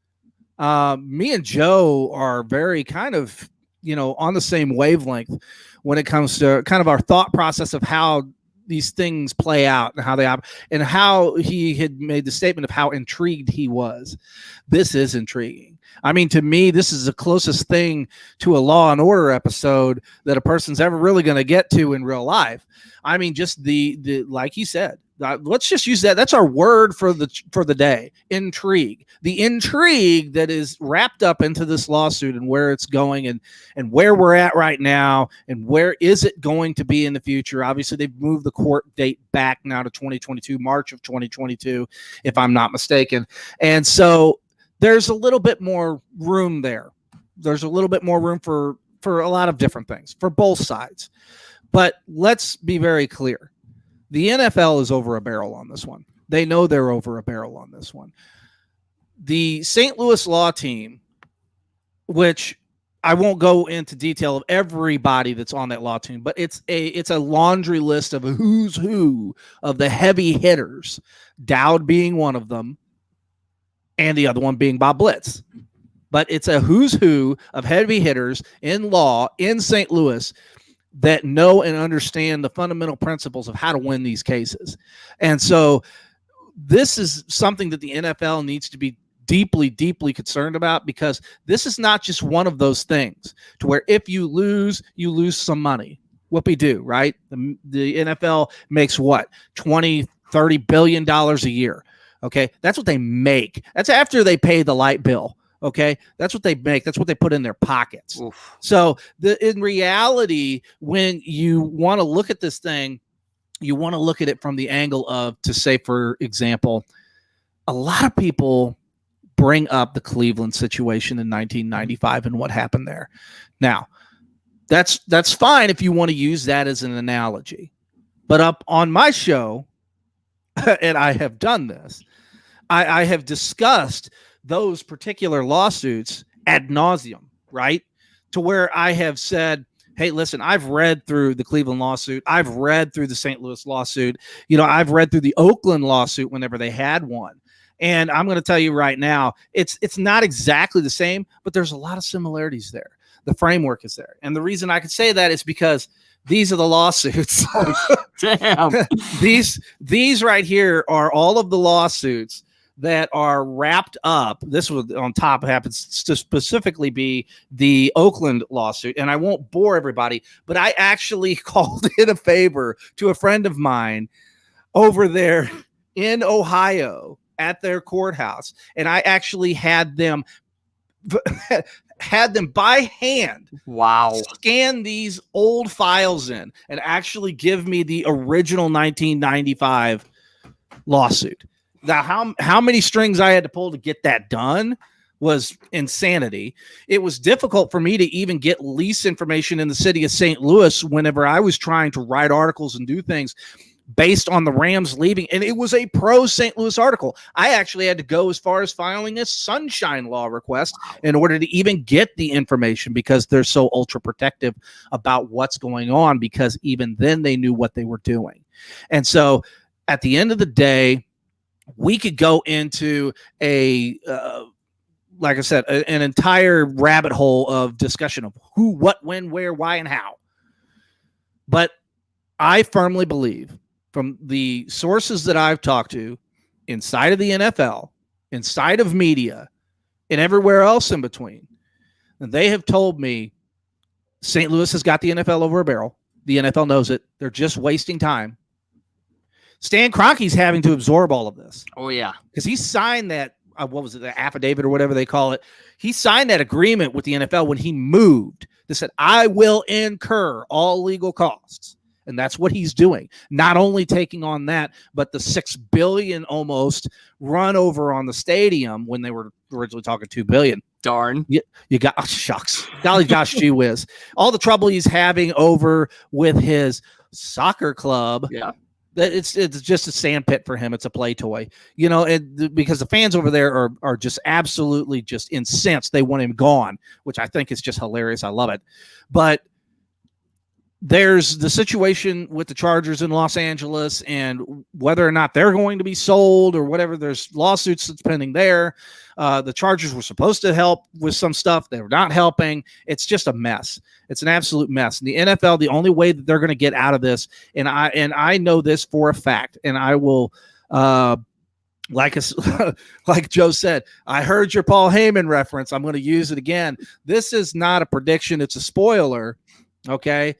Me and Joe are very kind of, on the same wavelength when it comes to kind of our thought process of how these things play out and how they happen, and how he had made the statement of how intrigued he was. This is intriguing. I mean, to me, this is the closest thing to a Law and Order episode that a person's ever really going to get to in real life. I mean, just the like he said, let's just use that. That's our word for the day. Intrigue. The intrigue that is wrapped up into this lawsuit and where it's going and where we're at right now and where is it going to be in the future. Obviously, they've moved the court date back now to 2022, March of 2022, if I'm not mistaken. And so there's a little bit more room there. There's a little bit more room for a lot of different things for both sides. But let's be very clear. The NFL is over a barrel on this one. They know they're over a barrel on this one. The St. Louis law team, which I won't go into detail of everybody that's on that law team, but it's a laundry list of who's who of the heavy hitters, Dowd being one of them, and the other one being Bob Blitz. But it's a who's who of heavy hitters in law in St. Louis that know and understand the fundamental principles of how to win these cases. And so this is something that the NFL needs to be deeply, deeply concerned about, because this is not just one of those things to where if you lose some money. Whoopie-doo, right? The NFL makes what? $20-30 billion a year. Okay. That's what they make. That's after they pay the light bill. Okay, that's what they make. That's what they put in their pockets. Oof. So in reality, when you want to look at this thing, you want to look at it from the angle of, to say, for example, a lot of people bring up the Cleveland situation in 1995 and what happened there. Now, that's fine if you want to use that as an analogy. But up on my show, and I have done this, I have discussed those particular lawsuits ad nauseum, right? To where I have said, hey, listen, I've read through the Cleveland lawsuit. I've read through the St. Louis lawsuit. I've read through the Oakland lawsuit whenever they had one. And I'm going to tell you right now, it's not exactly the same, but there's a lot of similarities there. The framework is there. And the reason I could say that is because these are the lawsuits. Damn. These right here are all of the lawsuits that are wrapped up. This was on top happens to specifically be the Oakland lawsuit. And I won't bore everybody, but I actually called in a favor to a friend of mine over there in Ohio at their courthouse. And I actually had them by hand scan these old files in and actually give me the original 1995 lawsuit. Now, how many strings I had to pull to get that done was insanity. It was difficult for me to even get lease information in the city of St. Louis whenever I was trying to write articles and do things based on the Rams leaving. And it was a pro St. Louis article. I actually had to go as far as filing a sunshine law request in order to even get the information, because they're so ultra protective about what's going on, because even then they knew what they were doing. And so at the end of the day, we could go into like I said, an entire rabbit hole of discussion of who, what, when, where, why, and how. But I firmly believe, from the sources that I've talked to inside of the NFL, inside of media, and everywhere else in between, they have told me St. Louis has got the NFL over a barrel. The NFL knows it. They're just wasting time. Stan Kroenke's having to absorb all of this. Oh, yeah. Because he signed that, what was it, the affidavit or whatever they call it. He signed that agreement with the NFL when he moved. They said, I will incur all legal costs. And that's what he's doing. Not only taking on that, but the $6 billion almost run over on the stadium when they were originally talking $2 billion. Darn. You got, oh, shucks. Golly gosh, gee whiz. All the trouble he's having over with his soccer club. Yeah. It's just a sandpit for him. It's a play toy, because the fans over there are just absolutely just incensed. They want him gone, which I think is just hilarious. I love it. But there's the situation with the Chargers in Los Angeles and whether or not they're going to be sold or whatever. There's lawsuits that's pending there. The Chargers were supposed to help with some stuff. They were not helping. It's just a mess. It's an absolute mess. And the NFL, the only way that they're going to get out of this, and I know this for a fact, and I will, like Joe said, I heard your Paul Heyman reference. I'm going to use it again. This is not a prediction. It's a spoiler. Okay.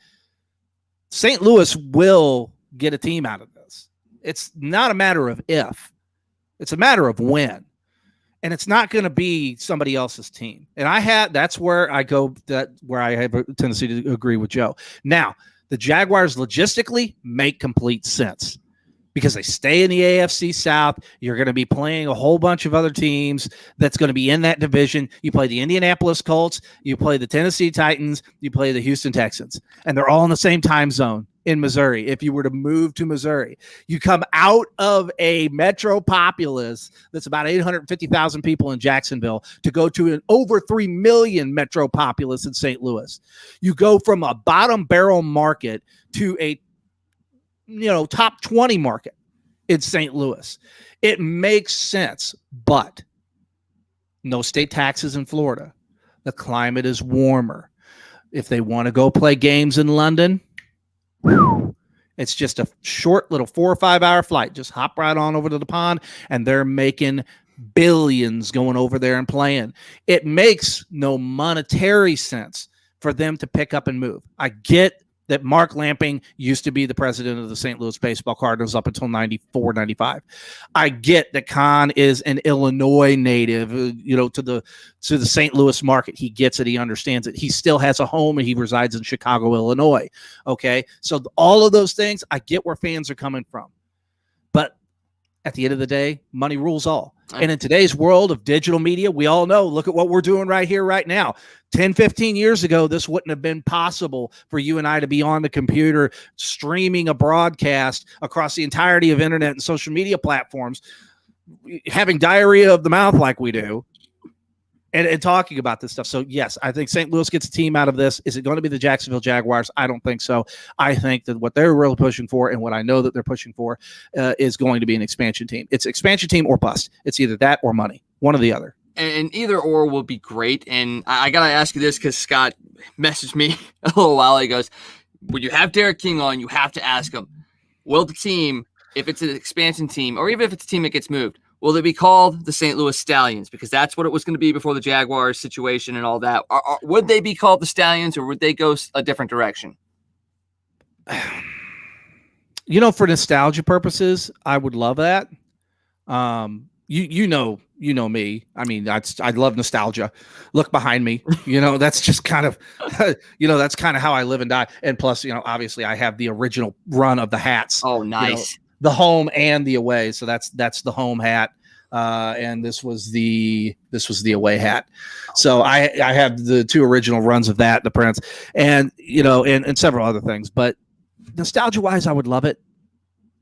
St. Louis will get a team out of this. It's not a matter of if, it's a matter of when. And it's not going to be somebody else's team. And that's where I go, where I have a tendency to agree with Joe. Now, the Jaguars logistically make complete sense because they stay in the AFC South. You're going to be playing a whole bunch of other teams that's going to be in that division. You play the Indianapolis Colts, you play the Tennessee Titans, you play the Houston Texans, and they're all in the same time zone in Missouri. If you were to move to Missouri, you come out of a metro populace that's about 850,000 people in Jacksonville to go to an over 3 million metro populace in St. Louis. You go from a bottom barrel market to a top 20 market in St. Louis. It makes sense, but no state taxes in Florida. The climate is warmer. If they want to go play games in London, it's just a short little 4 or 5 hour flight. Just hop right on over to the pond, and they're making billions going over there and playing. It makes no monetary sense for them to pick up and move. I get that Mark Lamping used to be the president of the St. Louis Baseball Cardinals up until 94, 95. I get that Khan is an Illinois native, to the St. Louis market. He gets it. He understands it. He still has a home and he resides in Chicago, Illinois. Okay. So all of those things, I get where fans are coming from. But at the end of the day, money rules all. And in today's world of digital media, we all know, look at what we're doing right here, right now. 10, 15 years ago, this wouldn't have been possible for you and I to be on the computer streaming a broadcast across the entirety of internet and social media platforms, having diarrhea of the mouth like we do, and talking about this stuff. So, yes, I think St. Louis gets a team out of this. Is it going to be the Jacksonville Jaguars? I don't think so. I think that what they're really pushing for, and what I know that they're pushing for, is going to be an expansion team. It's expansion team or bust. It's either that or money, one or the other. And either or will be great. And I got to ask you this because Scott messaged me a little while ago. He goes, when you have Derek King on, you have to ask him, will the team, if it's an expansion team, or even if it's a team that gets moved, will they be called the St. Louis Stallions? Because that's what it was going to be before the Jaguars situation and all that. Would they be called the Stallions, or would they go a different direction? For nostalgia purposes, I would love that. You know me. I mean, I love nostalgia. Look behind me. That's just kind of, that's kind of how I live and die. And plus, obviously I have the original run of the hats. Oh, nice. The home and the away. So that's the home hat. and this was the away hat. So I have the 2 original runs of that, the prints, and and several other things. But nostalgia wise, I would love it.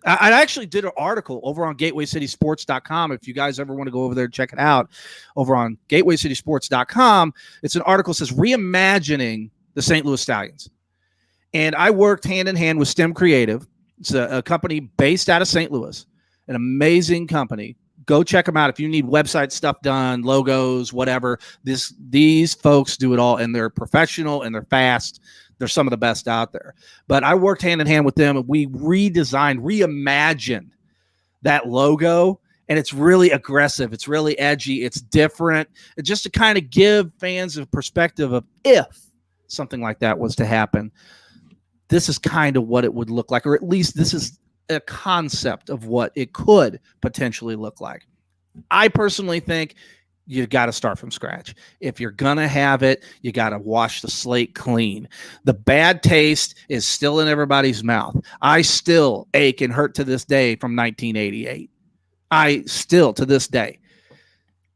I actually did an article over on GatewayCitySports.com. If you guys ever want to go over there and check it out, over on GatewayCitySports.com, it's an article that says reimagining the St. Louis Stallions. And I worked hand in hand with STEM Creative. It's a company based out of St. Louis, an amazing company. Go check them out if you need website stuff done, logos, whatever. These folks do it all, and they're professional and they're fast. They're some of the best out there. But I worked hand in hand with them, and we reimagined that logo, and it's really aggressive. It's really edgy. It's different. Just to kind of give fans a perspective of if something like that was to happen, this is kind of what it would look like, or at least this is a concept of what it could potentially look like. I personally think you got to start from scratch. If you're going to have it, you got to wash the slate clean. The bad taste is still in everybody's mouth. I still ache and hurt to this day from 1988. I still, to this day.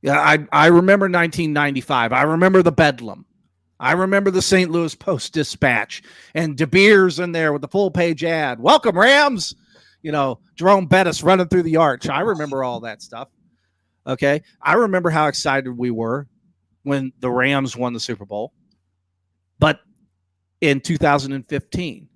I remember 1995. I remember the Bedlam. I remember the St. Louis Post-Dispatch and De Beers in there with the full-page ad. Welcome, Rams. Jerome Bettis running through the arch. I remember all that stuff. Okay. I remember how excited we were when the Rams won the Super Bowl. But in 2015,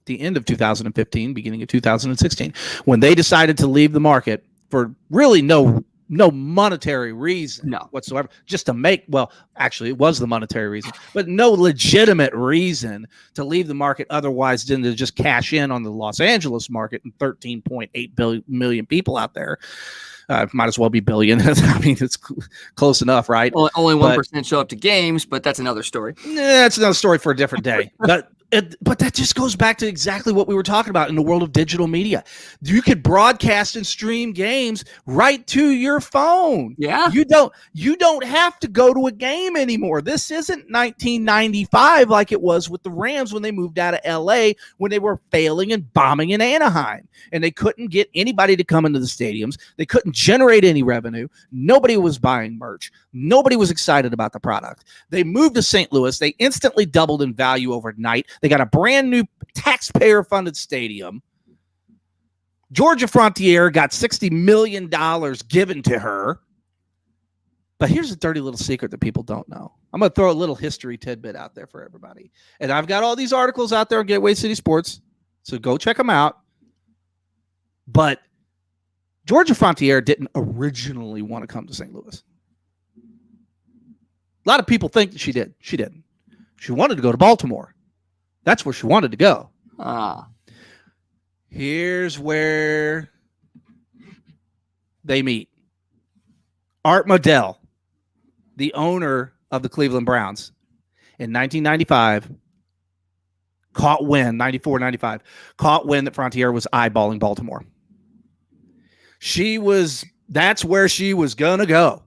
the end of 2015, beginning of 2016, when they decided to leave the market for really no monetary reason whatsoever, just to make, well, actually it was the monetary reason, but no legitimate reason to leave the market otherwise than to just cash in on the Los Angeles market and 13.8 million people out there. Might as well be billion. I mean, it's close enough, right? Well, only 1% show up to games, but that's another story. That's another story for a different day. But that just goes back to exactly what we were talking about in the world of digital media. You could broadcast and stream games right to your phone. Yeah. You don't have to go to a game anymore. This isn't 1995 like it was with the Rams when they moved out of LA, when they were failing and bombing in Anaheim, and they couldn't get anybody to come into the stadiums. They couldn't generate any revenue. Nobody was buying merch. Nobody was excited about the product. They moved to St. Louis. They instantly doubled in value overnight. They got a brand new taxpayer-funded stadium. Georgia Frontier got $60 million given to her. But here's a dirty little secret that people don't know. I'm going to throw a little history tidbit out there for everybody. And I've got all these articles out there on Gateway City Sports, so go check them out. But Georgia Frontier didn't originally want to come to St. Louis. A lot of people think that she did. She didn't. She wanted to go to Baltimore. That's where she wanted to go. Here's where they meet. Art Modell, the owner of the Cleveland Browns, in 1995, caught wind, 94, 95, caught wind that Frontier was eyeballing Baltimore. That's where she was going to go.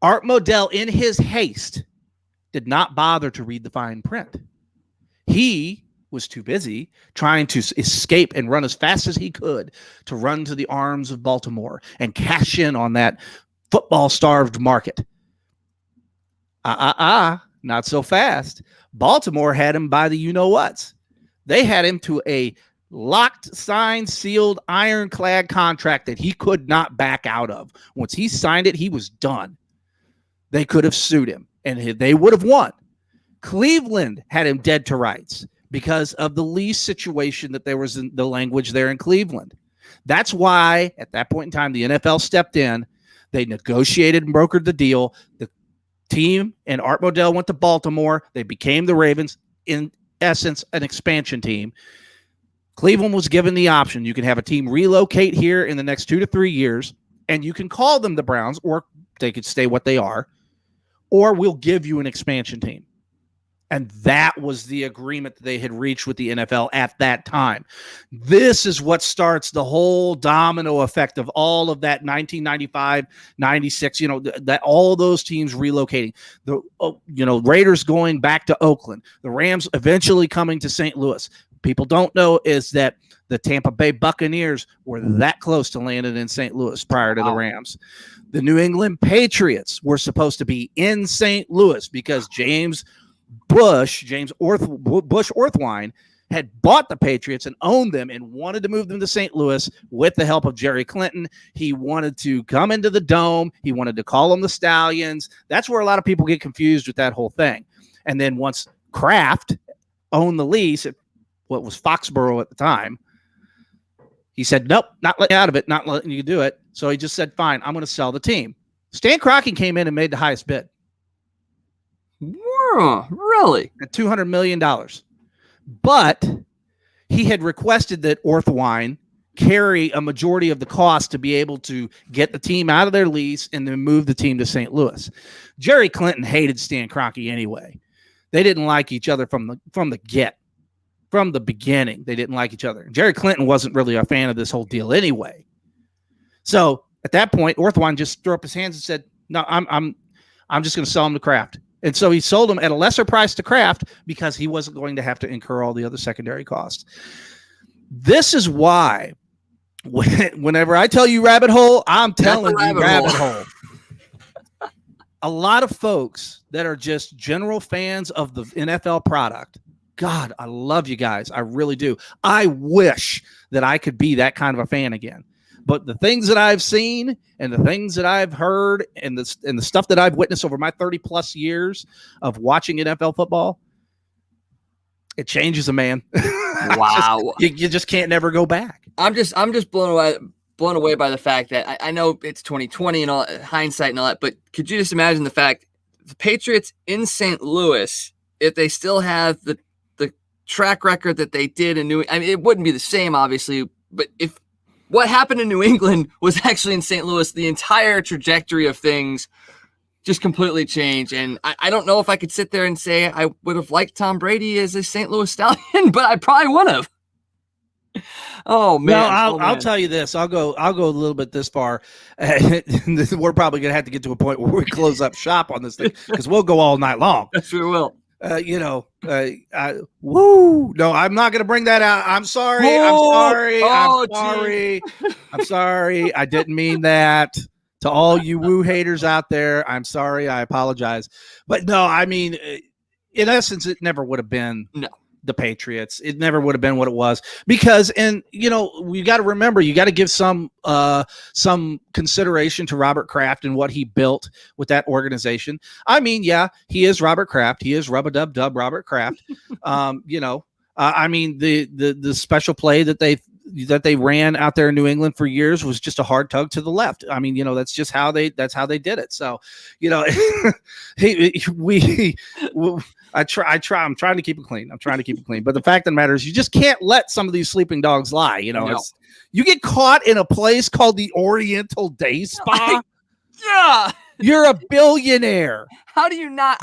Art Modell, in his haste, did not bother to read the fine print. He was too busy trying to escape and run as fast as he could to run to the arms of Baltimore and cash in on that football-starved market. Not so fast. Baltimore had him by the you-know-whats. They had him to a locked, signed, sealed, ironclad contract that he could not back out of. Once he signed it, he was done. They could have sued him, and they would have won. Cleveland had him dead to rights because of the lease situation that there was in the language there in Cleveland. That's why, at that point in time, the NFL stepped in. They negotiated and brokered the deal. The team and Art Modell went to Baltimore. They became the Ravens, in essence, an expansion team. Cleveland was given the option. You can have a team relocate here in the next 2 to 3 years, and you can call them the Browns, or they could stay what they are, or we'll give you an expansion team. And that was the agreement that they had reached with the NFL at that time. This is what starts the whole domino effect of all of that 1995, 96, that all those teams relocating. The Raiders going back to Oakland, the Rams eventually coming to St. Louis. people don't know is that the Tampa Bay Buccaneers were that close to landing in St. Louis prior to the Rams. The New England Patriots were supposed to be in St. Louis because James Orthwine had bought the Patriots and owned them and wanted to move them to St. Louis with the help of Jerry Clinton. He wanted to come into the Dome. He wanted to call them the Stallions. That's where a lot of people get confused with that whole thing. And then once Kraft owned the lease at what was Foxborough at the time, he said, nope, not letting you out of it, not letting you do it. So he just said, fine, I'm going to sell the team. Stan Kroenke came in and made the highest bid. Really? At $200 million. But he had requested that Orthwine carry a majority of the cost to be able to get the team out of their lease and then move the team to St. Louis. Jerry Clinton hated Stan Kroenke anyway. They didn't like each other from the beginning. They didn't like each other. Jerry Clinton wasn't really a fan of this whole deal anyway. So at that point, Orthwine just threw up his hands and said, no, I'm just going to sell him to Kraft. And so he sold them at a lesser price to Kraft because he wasn't going to have to incur all the other secondary costs. This is why whenever I tell you rabbit hole, I'm telling you rabbit hole. A lot of folks that are just general fans of the NFL product, God, I love you guys. I really do. I wish that I could be that kind of a fan again. But the things that I've seen and the things that I've heard and the stuff that I've witnessed over my 30 plus years of watching NFL football, it changes a man. Wow. You just can't never go back. I'm just blown away by the fact that I know it's 2020 and all hindsight and all that, but could you just imagine the fact the Patriots in St. Louis, if they still have the track record that they did in New, I mean, it wouldn't be the same, obviously, but if what happened in New England was actually in St. Louis, the entire trajectory of things just completely changed. And I don't know if I could sit there and say I would have liked Tom Brady as a St. Louis Stallion, but I probably would have. Oh man! No, I'll tell you this. I'll go a little bit this far. We're probably gonna have to get to a point where we close up shop on this thing because we'll go all night long. Yes, we will. Woo! No, I'm not gonna bring that out. I'm sorry. I'm sorry. I didn't mean that. To all you woo haters out there, I'm sorry. I apologize. But no, I mean, in essence, it never would have been the Patriots. It never would have been what it was because, and we got to remember, you got to give some consideration to Robert Kraft and what he built with that organization. I mean, yeah, he is Robert Kraft. He is rub-a-dub-dub Robert Kraft. I mean, the special play that they ran out there in New England for years was just a hard tug to the left. I mean, that's just how they did it. So, I'm trying to keep it clean. But the fact of the matter is you just can't let some of these sleeping dogs lie. You get caught in a place called the Oriental Day Spa. Yeah. You're a billionaire. How do you not?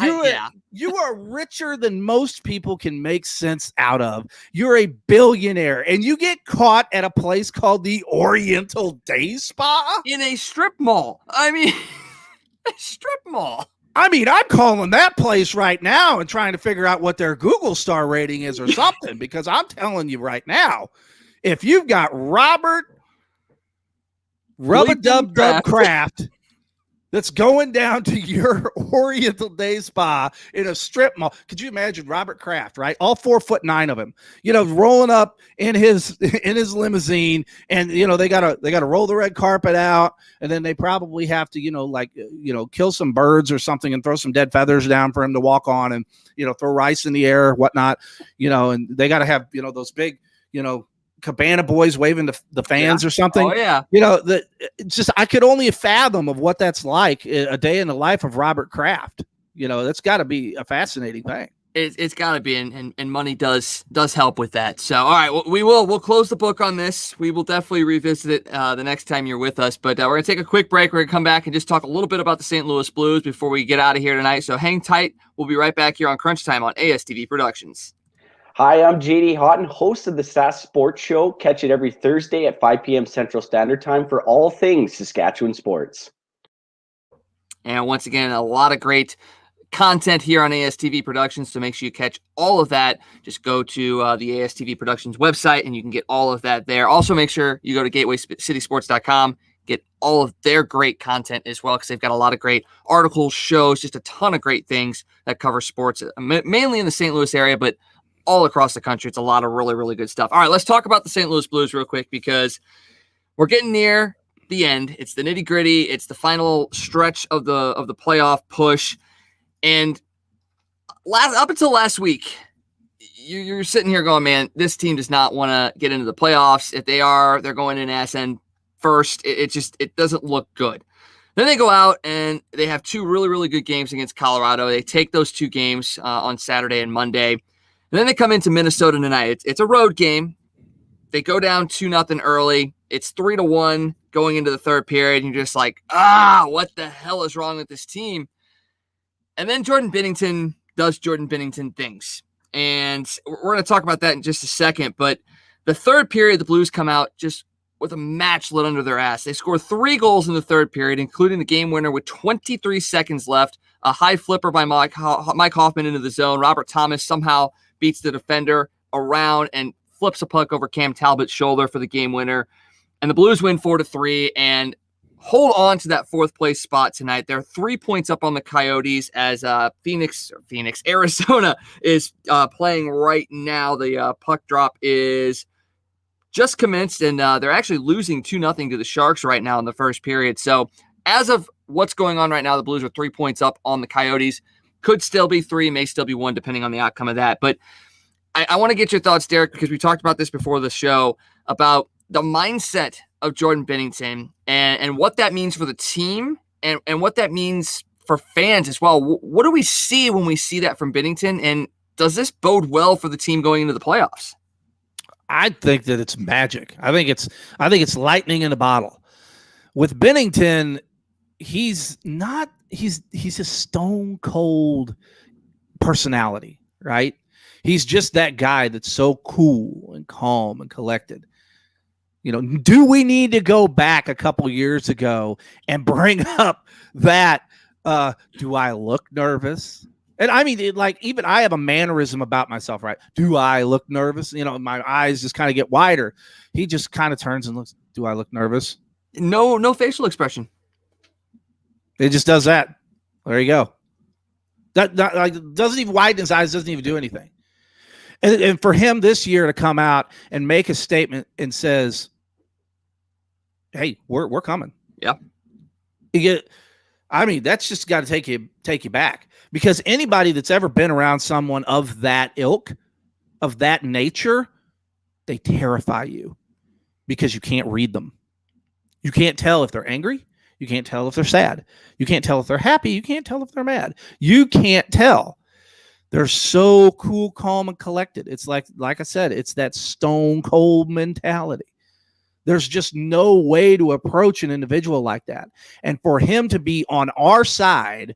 You are richer than most people can make sense out of. You're a billionaire, and you get caught at a place called the Oriental Day Spa? In a strip mall. I mean, a strip mall. I mean, I'm calling that place right now and trying to figure out what their Google star rating is or something, because I'm telling you right now, if you've got Robert Rub-a-Dub-Dub Kraft that's going down to your Oriental Day Spa in a strip mall. Could you imagine Robert Kraft, right? All 4'9" of him, rolling up in his limousine, and they gotta roll the red carpet out, and then they probably have to kill some birds or something and throw some dead feathers down for him to walk on, and throw rice in the air, whatnot, and they gotta have those big Cabana boys waving the fans or something. Oh yeah. I could only fathom of what that's like a day in the life of Robert Kraft. That's got to be a fascinating thing. It's got to be, and money does help with that. So, all right, we'll close the book on this. We will definitely revisit it the next time you're with us. But we're gonna take a quick break. We're gonna come back and just talk a little bit about the St. Louis Blues before we get out of here tonight. So hang tight. We'll be right back here on Crunch Time on ASTV Productions. Hi, I'm JD Houghton, host of the SAS Sports Show. Catch it every Thursday at 5 p.m. Central Standard Time for all things Saskatchewan sports. And once again, a lot of great content here on ASTV Productions, so make sure you catch all of that. Just go to the ASTV Productions website, and you can get all of that there. Also, make sure you go to gatewaycitysports.com, get all of their great content as well, because they've got a lot of great articles, shows, just a ton of great things that cover sports, mainly in the St. Louis area, but all across the country. It's a lot of really, really good stuff. All right, let's talk about the St. Louis Blues real quick, because we're getting near the end. It's the nitty gritty. It's the final stretch of the playoff push. And up until last week, you're sitting here going, man, this team does not want to get into the playoffs. If they are, they're going in SN first. It doesn't look good. Then they go out and they have two really, really good games against Colorado. They take those two games on Saturday and Monday. And then they come into Minnesota tonight. It's a road game. They go down 2-0 early. It's 3-1 going into the third period. And you're just like, what the hell is wrong with this team? And then Jordan Binnington does Jordan Binnington things. And we're going to talk about that in just a second. But the third period, the Blues come out just with a match lit under their ass. They score 3 goals in the third period, including the game winner with 23 seconds left. A high flipper by Mike Hoffman into the zone. Robert Thomas somehow beats the defender around and flips a puck over Cam Talbot's shoulder for the game winner. And the Blues win 4-3 and hold on to that fourth place spot tonight. They're 3 points up on the Coyotes as Arizona is playing right now. The puck drop is just commenced, and they're actually losing 2-0 to the Sharks right now in the first period. So as of what's going on right now, the Blues are 3 points up on the Coyotes. Could still be 3, may still be 1, depending on the outcome of that. But I want to get your thoughts, Derek, because we talked about this before the show, about the mindset of Jordan Binnington and what that means for the team and what that means for fans as well. What do we see when we see that from Binnington? And does this bode well for the team going into the playoffs? I think that it's magic. I think it's lightning in a bottle. With Binnington, he's a stone cold personality, right? He's just that guy that's so cool and calm and collected. You know, do we need to go back a couple years ago and bring up that, do I look nervous? And I mean, even I have a mannerism about myself, right? Do I look nervous? You know, my eyes just kind of get wider. He just kind of turns and looks, do I look nervous? No facial expression. It just does that. There you go. That doesn't even widen his eyes, doesn't even do anything. And for him this year to come out and make a statement and says, hey, we're coming. Yeah. That's just got to take you back, because anybody that's ever been around someone of that ilk, of that nature, they terrify you because you can't read them. You can't tell if they're angry. You can't tell if they're sad. You can't tell if they're happy. You can't tell if they're mad. You can't tell. They're so cool, calm, and collected. It's like I said, it's that stone cold mentality. There's just no way to approach an individual like that. And for him to be on our side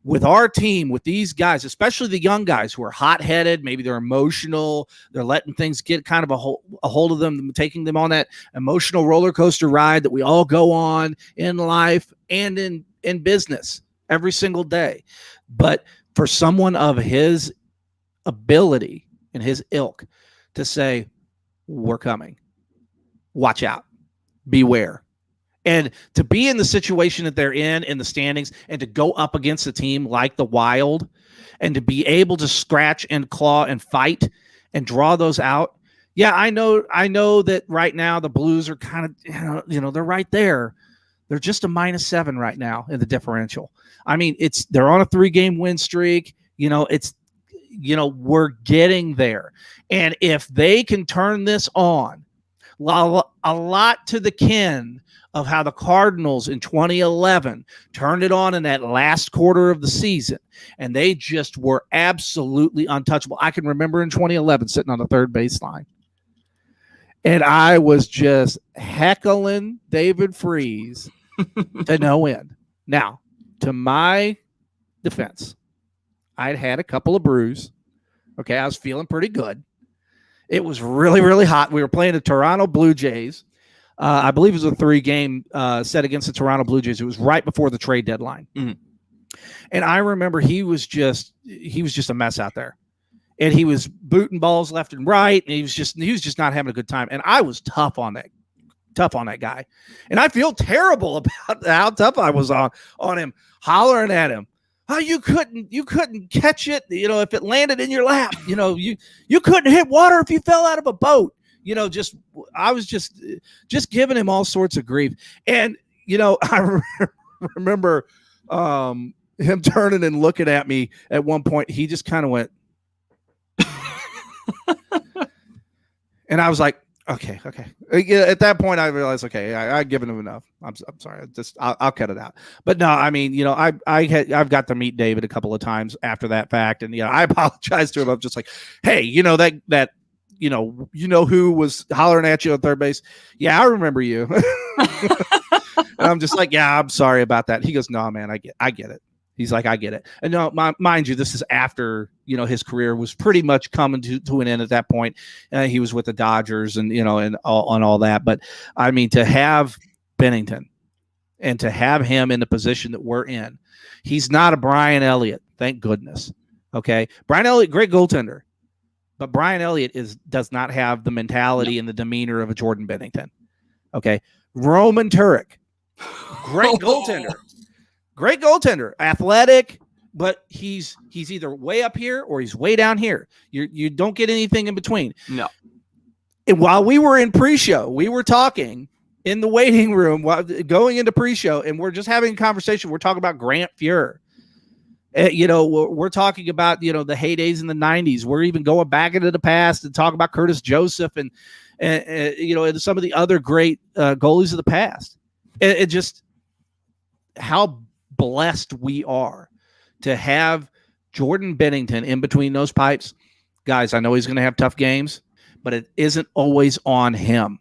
with our team, with these guys, especially the young guys who are hot-headed, maybe they're emotional, they're letting things get kind of a hold of them, taking them on that emotional roller coaster ride that we all go on in life and in business every single day. But for someone of his ability and his ilk to say, we're coming, watch out, beware. And to be in the situation that they're in the standings, and to go up against a team like the Wild, and to be able to scratch and claw and fight and draw those out. Yeah, I know that right now the Blues are kind of, they're right there. They're just a -7 right now in the differential. I mean, they're on a 3-game win streak. We're getting there. And if they can turn this on, a lot to the kin of how the Cardinals in 2011 turned it on in that last quarter of the season, and they just were absolutely untouchable. I can remember in 2011 sitting on the third baseline, and I was just heckling David Freese to no end. Now, to my defense, I'd had a couple of brews. Okay, I was feeling pretty good. It was really, really hot. We were playing the Toronto Blue Jays. I believe it was a 3-game set against the Toronto Blue Jays. It was right before the trade deadline. Mm-hmm. And I remember he was just a mess out there. And he was booting balls left and right, and he was just not having a good time. And I was tough on that guy. And I feel terrible about how tough I was on him, hollering at him. Oh, you couldn't catch it, if it landed in your lap. You couldn't hit water if you fell out of a boat. I was just giving him all sorts of grief. And I remember him turning and looking at me at one point. He just kind of went, and I was like, okay. At that point, I realized, okay, I've given him enough. I'm sorry. I'll cut it out. But no, I mean, I've got to meet David a couple of times after that fact, and I apologized to him. I'm just like, hey, that who was hollering at you on third base? Yeah, I remember you. And I'm just like, yeah, I'm sorry about that. He goes, no, man, I get it. He's like, I get it. And no, mind you, this is after, his career was pretty much coming to an end at that point. He was with the Dodgers and all that. But I mean, to have Binnington and to have him in the position that we're in, he's not a Brian Elliott. Thank goodness. Okay. Brian Elliott, great goaltender, but Brian Elliott does not have the mentality and the demeanor of a Jordan Binnington. Okay. Roman Turek, great goaltender. Great goaltender, athletic, but he's either way up here or he's way down here. You don't get anything in between. No. And while we were in pre-show, we were talking in the waiting room while going into pre-show, and we're just having a conversation. We're talking about Grant Fuhr. We're talking about the heydays in the 90s. We're even going back into the past and talk about Curtis Joseph and some of the other great goalies of the past. It just how blessed we are to have Jordan Binnington in between those pipes. Guys, I know he's going to have tough games, but it isn't always on him.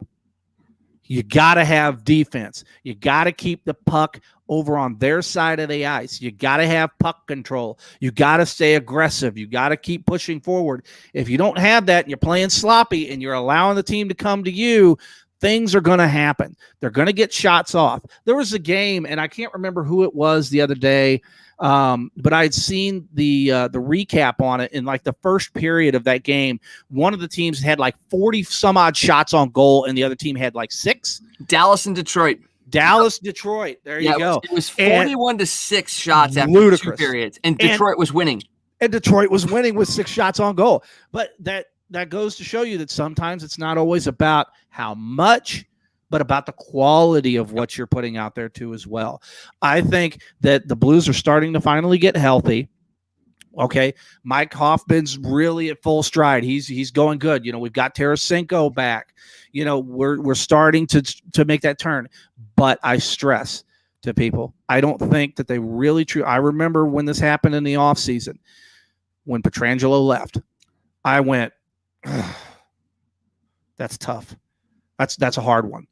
You got to have defense. You got to keep the puck over on their side of the ice. You got to have puck control. You got to stay aggressive. You got to keep pushing forward. If you don't have that and you're playing sloppy and you're allowing the team to come to you, things are going to happen. They're going to get shots off. There was a game, and I can't remember who it was the other day, but I'd seen the recap on it in like the first period of that game. One of the teams had like 40 some odd shots on goal, and the other team had like 6. Dallas and Detroit. Detroit. There you go. It was 41-6 shots after 2 periods, and Detroit was winning. And Detroit was winning with 6 shots on goal. But that goes to show you that sometimes it's not always about how much, but about the quality of what you're putting out there too as well. I think that the Blues are starting to finally get healthy. Okay. Mike Hoffman's really at full stride. He's going good. We've got Tarasenko back. We're starting to make that turn. But I stress to people, I don't think that they really I remember when this happened in the offseason, when Pietrangelo left, I went, that's tough. That's a hard one,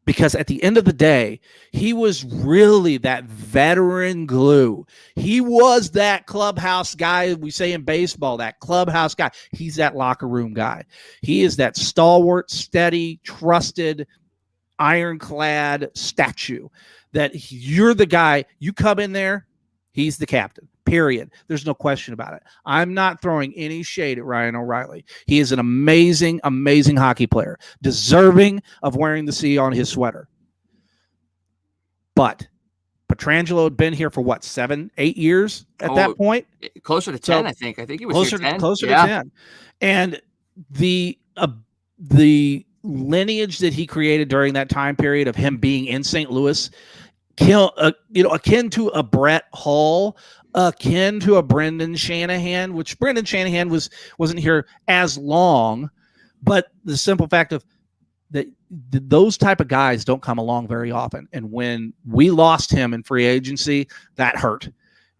because at the end of the day, he was really that veteran glue. He was that clubhouse guy. We say in baseball, that clubhouse guy. He's that locker room guy. He is that stalwart, steady, trusted, ironclad statue that you're the guy. You come in there, he's the captain. Period. There's no question about it. I'm not throwing any shade at Ryan O'Reilly. He is an amazing, amazing hockey player, deserving of wearing the C on his sweater. But Pietrangelo had been here for what, 7, 8 years at that point? Closer to 10, I think. I think he was closer here 10. Closer to 10. And the lineage that he created during that time period of him being in St. Louis, akin to a Brett Hull, akin to a Brendan Shanahan, which Brendan Shanahan wasn't here as long, but the simple fact of that those type of guys don't come along very often. And when we lost him in free agency, that hurt,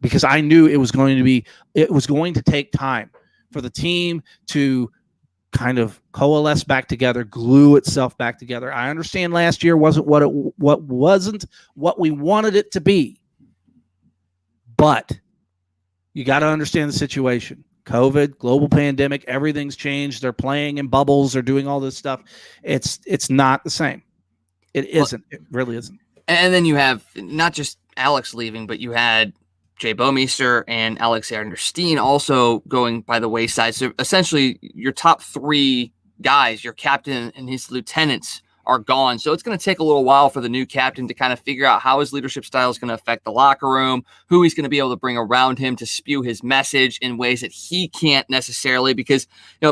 because I knew it was going to take time for the team to kind of coalesce back together, glue itself back together. I understand last year wasn't what we wanted it to be, but you got to understand the situation. COVID, global pandemic, everything's changed. They're playing in bubbles. They're doing all this stuff. It's not the same. It isn't. It really isn't. And then you have not just Alex leaving, but you had Jay Bouwmeester and Alexander Steen also going by the wayside. So essentially your top 3 guys, your captain and his lieutenants, are gone. So it's going to take a little while for the new captain to kind of figure out how his leadership style is going to affect the locker room, who he's going to be able to bring around him to spew his message in ways that he can't necessarily, because,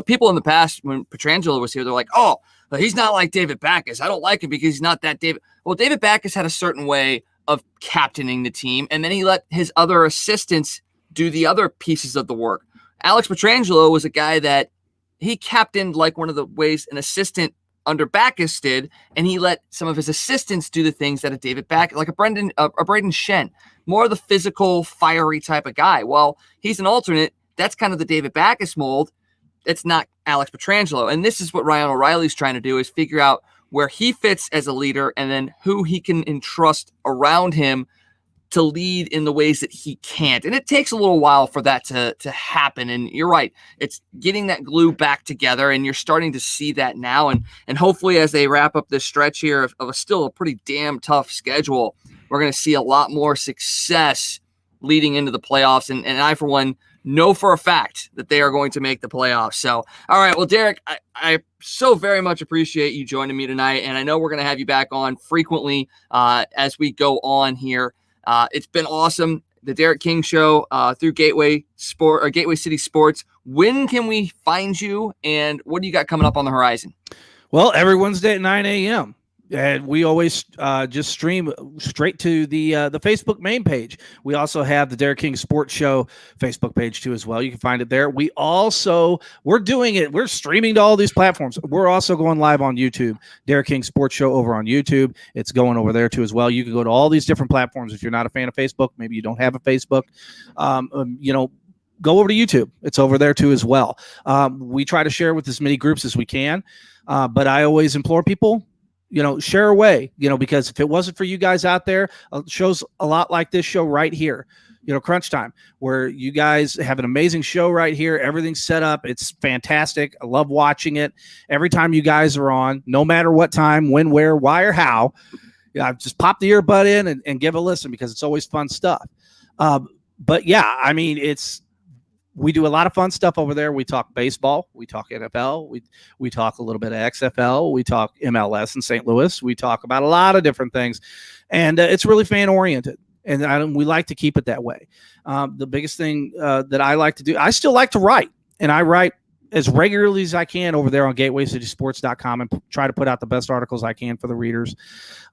people in the past when Pietrangelo was here, they're like, oh, he's not like David Backes. I don't like him because he's not that David. Well, David Backes had a certain way of captaining the team, and then he let his other assistants do the other pieces of the work. Alex Pietrangelo was a guy that he captained like one of the ways an assistant under Backes did, and he let some of his assistants do the things that a David Backes, like a Braden Shen, more of the physical, fiery type of guy. Well, he's an alternate. That's kind of the David Backes mold. It's not Alex Pietrangelo. And this is what Ryan O'Reilly's trying to do, is figure out where he fits as a leader and then who he can entrust around him to lead in the ways that he can't. And it takes a little while for that to happen. And you're right. It's getting that glue back together, and you're starting to see that now. And hopefully as they wrap up this stretch here of a still a pretty damn tough schedule, we're going to see a lot more success leading into the playoffs. And I, for one, know for a fact that they are going to make the playoffs. So, all right. Well, Derek, I so very much appreciate you joining me tonight. And I know we're going to have you back on frequently as we go on here. It's been awesome. The Derek King Show through Gateway City Sports. When can we find you, and what do you got coming up on the horizon? Well, every Wednesday at 9 a.m. And we always just stream straight to the Facebook main page. We also have the Derek King Sports Show Facebook page too as well. You can find it there. We're streaming to all these platforms. We're also going live on YouTube. Derek King Sports Show over on YouTube. It's going over there too as well. You can go to all these different platforms. If you're not a fan of Facebook, maybe you don't have a Facebook, go over to YouTube. It's over there too as well. We try to share with as many groups as we can, but I always implore people, share away, because if it wasn't for you guys out there, shows a lot like this show right here, Crunch Time, where you guys have an amazing show right here. Everything's set up. It's fantastic. I love watching it. Every time you guys are on, no matter what time, when, where, why, or how, just pop the earbud in and give a listen, because it's always fun stuff. But yeah, I mean, we do a lot of fun stuff over there. We talk baseball. We talk NFL. We talk a little bit of XFL. We talk MLS in St. Louis. We talk about a lot of different things. And it's really fan-oriented. And we like to keep it that way. The biggest thing that I like to do, I still like to write. And I write as regularly as I can over there on GatewayCitySports.com and try to put out the best articles I can for the readers.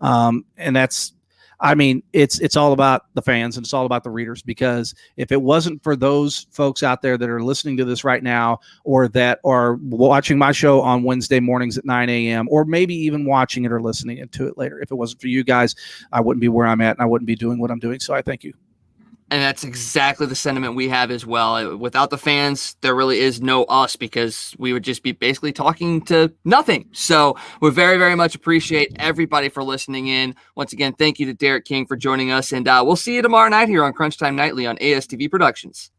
And that's, it's all about the fans, and it's all about the readers, because if it wasn't for those folks out there that are listening to this right now, or that are watching my show on Wednesday mornings at 9 a.m., or maybe even watching it or listening to it later, if it wasn't for you guys, I wouldn't be where I'm at, and I wouldn't be doing what I'm doing. So I thank you. And that's exactly the sentiment we have as well. Without the fans, there really is no us, because we would just be basically talking to nothing. So we very, very much appreciate everybody for listening in. Once again, thank you to Derek King for joining us. And we'll see you tomorrow night here on Crunch Time Nightly on ASTV Productions.